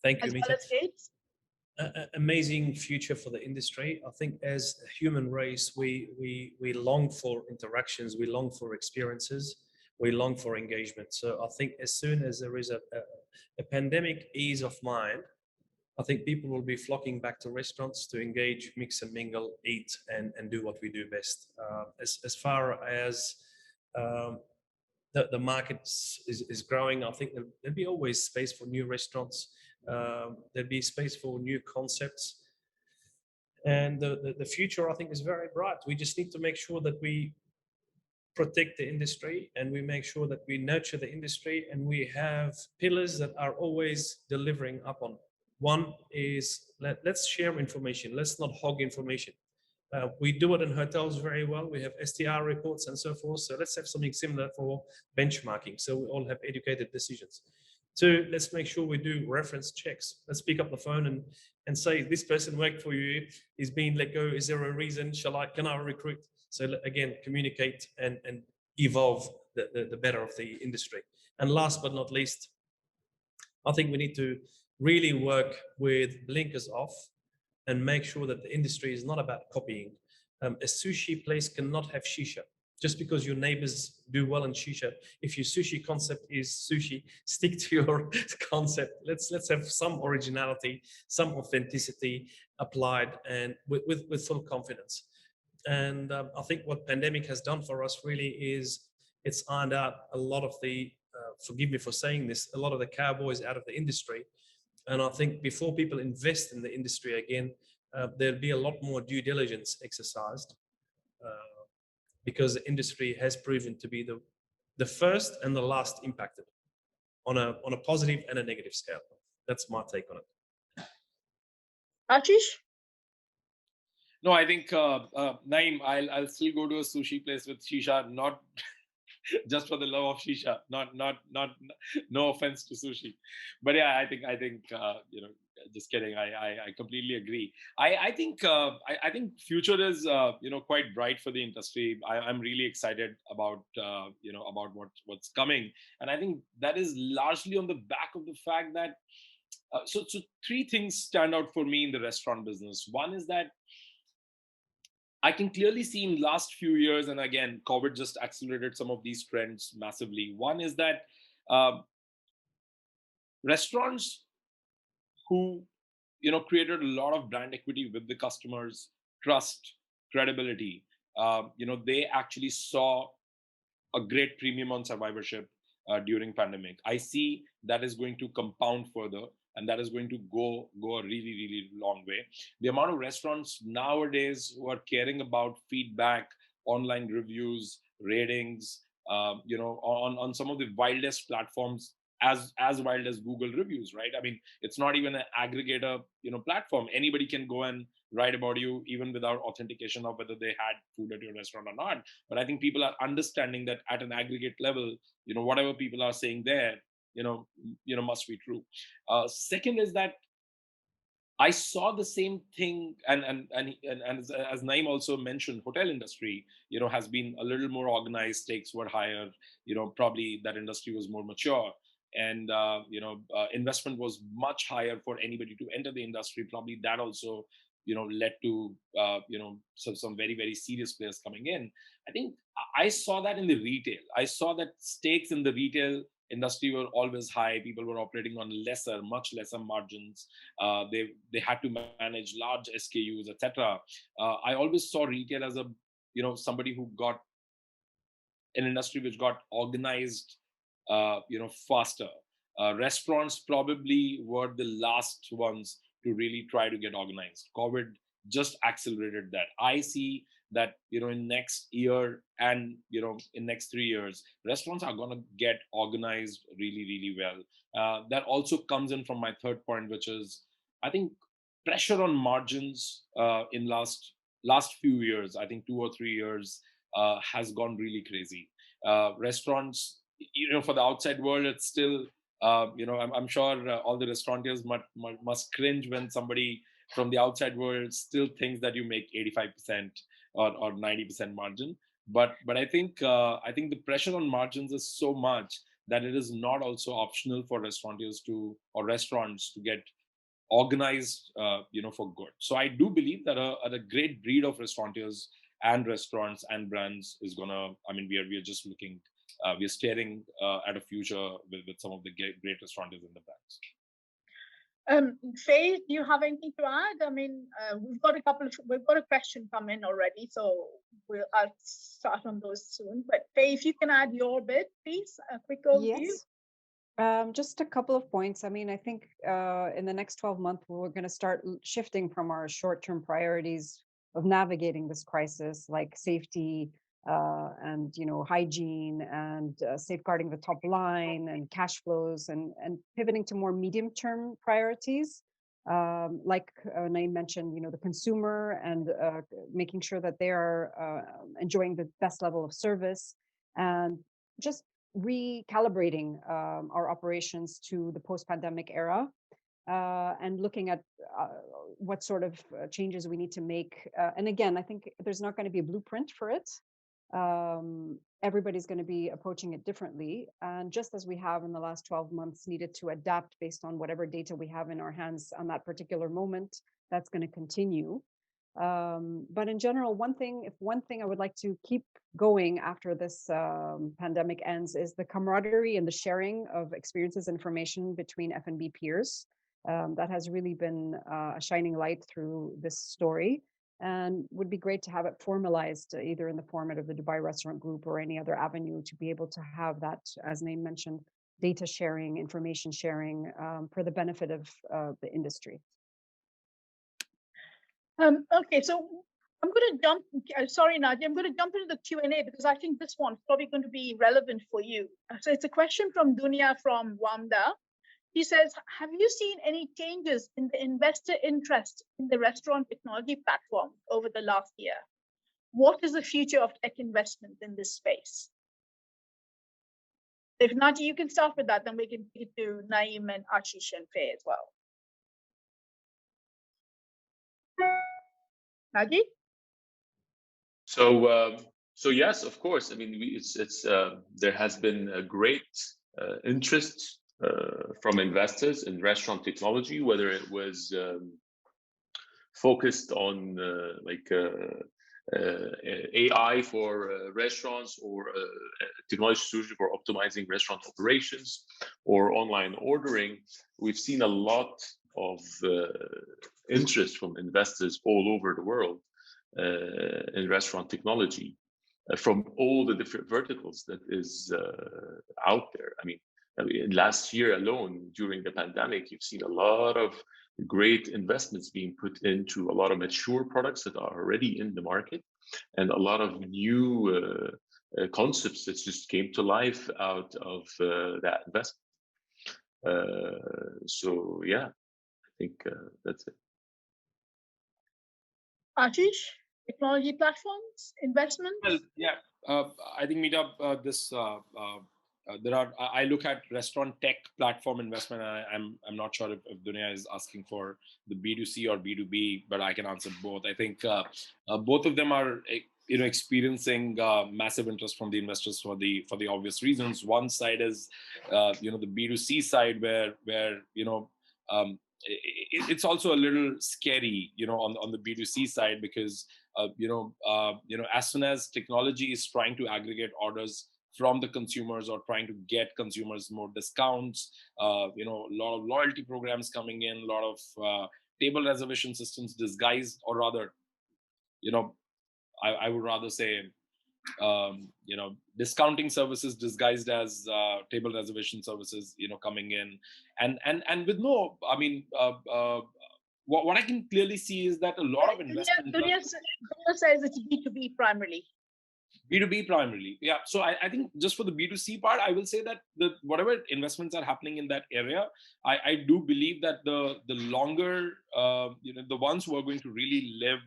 Thank you, as Mita. well as Gates. Amazing future for the industry. I think as a human race, we long for interactions, we long for experiences, we long for engagement. So I think as soon as there is a pandemic ease of mind, I think people will be flocking back to restaurants to engage, mix and mingle, eat, and do what we do best. As far as the market is growing, I think there'll be always space for new restaurants. There'll be space for new concepts. And the future, I think, is very bright. We just need to make sure that we protect the industry and we make sure that we nurture the industry, and we have pillars that are always delivering up on. One is let's share information. Let's not hog information. We do it in hotels very well. We have STR reports and so forth. So let's have something similar for benchmarking, so we all have educated decisions. Two, let's make sure we do reference checks. Let's pick up the phone and say, this person worked for you, is being let go. Is there a reason? Can I recruit? So again, communicate and evolve the better of the industry. And last but not least, I think we need to really work with blinkers off and make sure that the industry is not about copying. A sushi place cannot have shisha. Just because your neighbors do well in shisha, if your sushi concept is sushi, stick to your concept. Let's have some originality, some authenticity applied, and with full confidence. And I think what pandemic has done for us really is it's ironed out a lot of the, forgive me for saying this, a lot of the cowboys out of the industry. And I think before people invest in the industry again, there'll be a lot more due diligence exercised, because the industry has proven to be the first and the last impacted on a positive and a negative scale. That's my take on it. Ashish? No, I think Naim, I'll still go to a sushi place with shisha, not just for the love of shisha. Not no offense to sushi, but yeah, I think just kidding. I completely agree. I think future is quite bright for the industry. I'm really excited about about what's coming, and I think that is largely on the back of the fact that so three things stand out for me in the restaurant business. One is that I can clearly see in last few years, and again, COVID just accelerated some of these trends massively. One is that restaurants who created a lot of brand equity with the customers, trust, credibility, they actually saw a great premium on survivorship during pandemic. I see that is going to compound further, and that is going to go a really, really long way. The amount of restaurants nowadays who are caring about feedback, online reviews, ratings, on some of the wildest platforms, as wild as Google reviews, right? I mean, it's not even an aggregator, platform. Anybody can go and write about you, even without authentication of whether they had food at your restaurant or not. But I think people are understanding that at an aggregate level, whatever people are saying there, must be true. Second is that I saw the same thing, and as Naim also mentioned, hotel industry, has been a little more organized, stakes were higher, probably that industry was more mature, and investment was much higher for anybody to enter the industry. Probably that also, led to some very, very serious players coming in. I think I saw that in the retail. I saw that stakes in the retail industry were always high. People were operating on much lesser margins. They had to manage large SKUs, etc. I always saw retail as a somebody who got an industry which got organized faster. Restaurants probably were the last ones to really try to get organized. COVID just accelerated that. I see that in next year and in next 3 years, restaurants are going to get organized really, really well. That also comes in from my third point, which is I think pressure on margins in last few years, I think 2 or 3 years, has gone really crazy. Restaurants, for the outside world, it's still I'm sure all the restaurateurs must cringe when somebody from the outside world still thinks that you make 85% or 90% margin. But I think the pressure on margins is so much that it is not also optional for restaurateurs or restaurants to get organized, for good. So I do believe that a great breed of restaurateurs and restaurants and brands is gonna. I mean, we are just looking. We're staring at a future with some of the great restaurateurs and the brands. Fay, do you have anything to add? I mean, we've got a question come in already, so I'll start on those soon. But Fay, if you can add your bit, please, a quick overview. Yes. Just a couple of points. I mean, I think in the next 12 months, we're going to start shifting from our short-term priorities of navigating this crisis, like safety and hygiene and safeguarding the top line and cash flows, and pivoting to more medium-term priorities, like Naim mentioned, the consumer and making sure that they are enjoying the best level of service, and just recalibrating our operations to the post-pandemic era, and looking at what sort of changes we need to make. And again, I think there's not going to be a blueprint for it. Everybody's going to be approaching it differently. And just as we have in the last 12 months needed to adapt based on whatever data we have in our hands on that particular moment, that's going to continue. But in general, one thing I would like to keep going after this pandemic ends is the camaraderie and the sharing of experiences and information between F&B peers. That has really been a shining light through this story, and would be great to have it formalized either in the format of the Dubai Restaurant Group or any other avenue to be able to have that, as Naim mentioned, data sharing, information sharing for the benefit of the industry. Okay, so I'm going to jump. Sorry, Naji, I'm going to jump into the Q&A because I think this one's probably going to be relevant for you. So it's a question from Dunia from Wamda. He says, have you seen any changes in the investor interest in the restaurant technology platform over the last year? What is the future of tech investment in this space? If Naji, you can start with that, then we can take it to Naim and Ashish and Fay as well. Naji? So yes, of course. I mean, there has been a great interest from investors in restaurant technology, whether it was focused on AI for restaurants, or technology solution for optimizing restaurant operations, or online ordering. We've seen a lot of interest from investors all over the world in restaurant technology, from all the different verticals that is out there. I mean, last year alone, during the pandemic, you've seen a lot of great investments being put into a lot of mature products that are already in the market, and a lot of new concepts that just came to life out of that investment. So yeah, I think that's it. Ashish, technology platforms, investment? Well, yeah, I think I look at restaurant tech platform investment, and I'm not sure if Dunia is asking for the B2C or B2B, but I can answer both. I think both of them are experiencing massive interest from the investors for the obvious reasons. One side is the B2C side, where it's also a little scary, on the B2C side, because as soon as technology is trying to aggregate orders from the consumers, or trying to get consumers more discounts, a lot of loyalty programs coming in, a lot of table reservation systems disguised, or rather, I would rather say, discounting services disguised as table reservation services, coming in, and with no, I mean, what I can clearly see is that a lot of investment. Dunia says it's B2B primarily. B2B primarily, yeah. So I think just for the B2C part, I will say that whatever investments are happening in that area, I do believe that the longer, the ones who are going to really live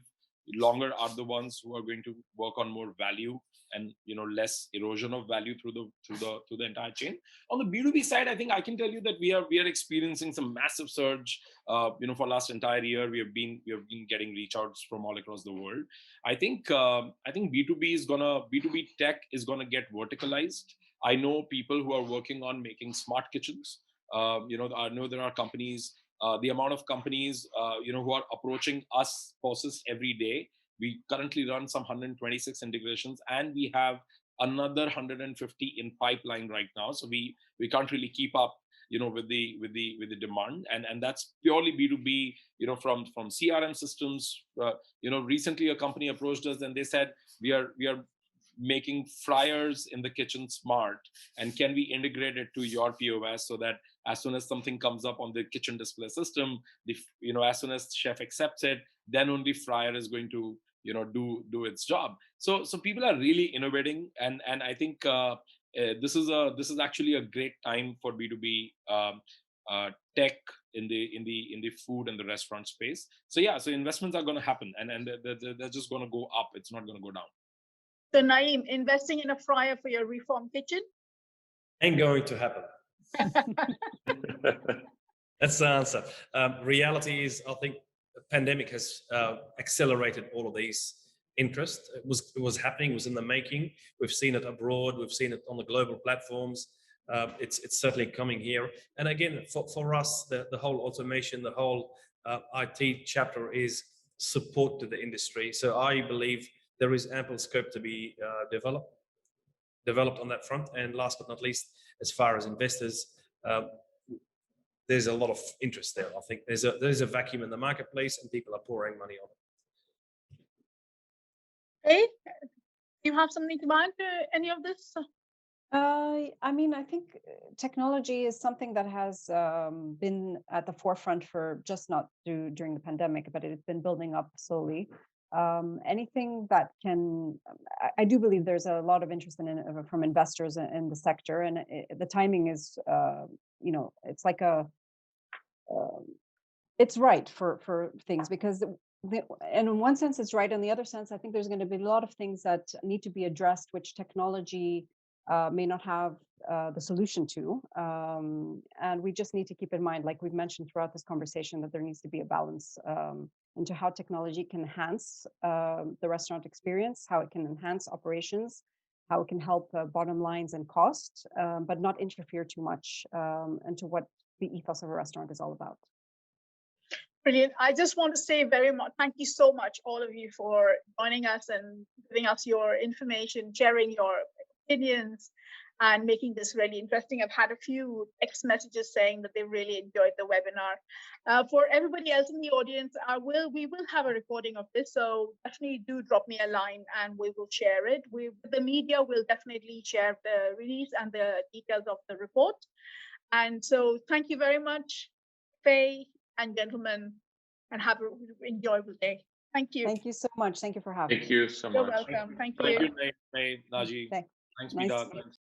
longer are the ones who are going to work on more value, and less erosion of value through the entire chain. On the B2B side, I think I can tell you that we are experiencing some massive surge. For last entire year, we have been getting reach outs from all across the world. I think B2B tech is gonna get verticalized. I know people who are working on making smart kitchens. I know there are companies. The amount of companies who are approaching us, POSist, every day. We currently run some 126 integrations, and we have another 150 in pipeline right now. So we can't really keep up, with the demand, and that's purely B2B. From CRM systems. Recently a company approached us, and they said we are making fryers in the kitchen smart, and can we integrate it to your POS so that as soon as something comes up on the kitchen display system, as soon as chef accepts it, then only fryer is going to do its job. So people are really innovating, and I think this is actually a great time for B2B tech in the food and the restaurant space. So investments are going to happen, and they're just going to go up. It's not going to go down. So Naim, investing in a fryer for your reform kitchen? Ain't going to happen. That's the answer. Reality is, I think the pandemic has accelerated all of these interest. It was happening, it was in the making. We've seen it abroad, we've seen it on the global platforms. It's certainly coming here. And again, for us, the whole automation, the whole IT chapter is support to the industry. So I believe there is ample scope to be developed on that front. And last but not least, as far as investors, there's a lot of interest there. I think there's a vacuum in the marketplace, and people are pouring money on it. Hey, do you have something to add to any of this? I mean, I think technology is something that has been at the forefront for just not during the pandemic, but it's been building up slowly. Anything that can, I do believe there's a lot of interest from investors in the sector, and the timing is, it's like it's right for things, because and in one sense it's right. In the other sense, I think there's going to be a lot of things that need to be addressed, which technology may not have the solution to. And we just need to keep in mind, like we've mentioned throughout this conversation, that there needs to be a balance into how technology can enhance the restaurant experience, how it can enhance operations, how it can help bottom lines and cost, but not interfere too much into what the ethos of a restaurant is all about. Brilliant. I just want to say very much, thank you so much, all of you, for joining us and giving us your information, sharing your opinions, and making this really interesting. I've had a few text messages saying that they really enjoyed the webinar. For everybody else in the audience, we will have a recording of this, so definitely do drop me a line and we will share it. The media will definitely share the release and the details of the report. And so thank you very much, Fay and gentlemen, and have an enjoyable day. Thank you. Thank you so much. Thank you for having me. Thank you so much. You're welcome. Thank you. Thank you, Naji. Thanks. Thanks, Nice Maddad. to-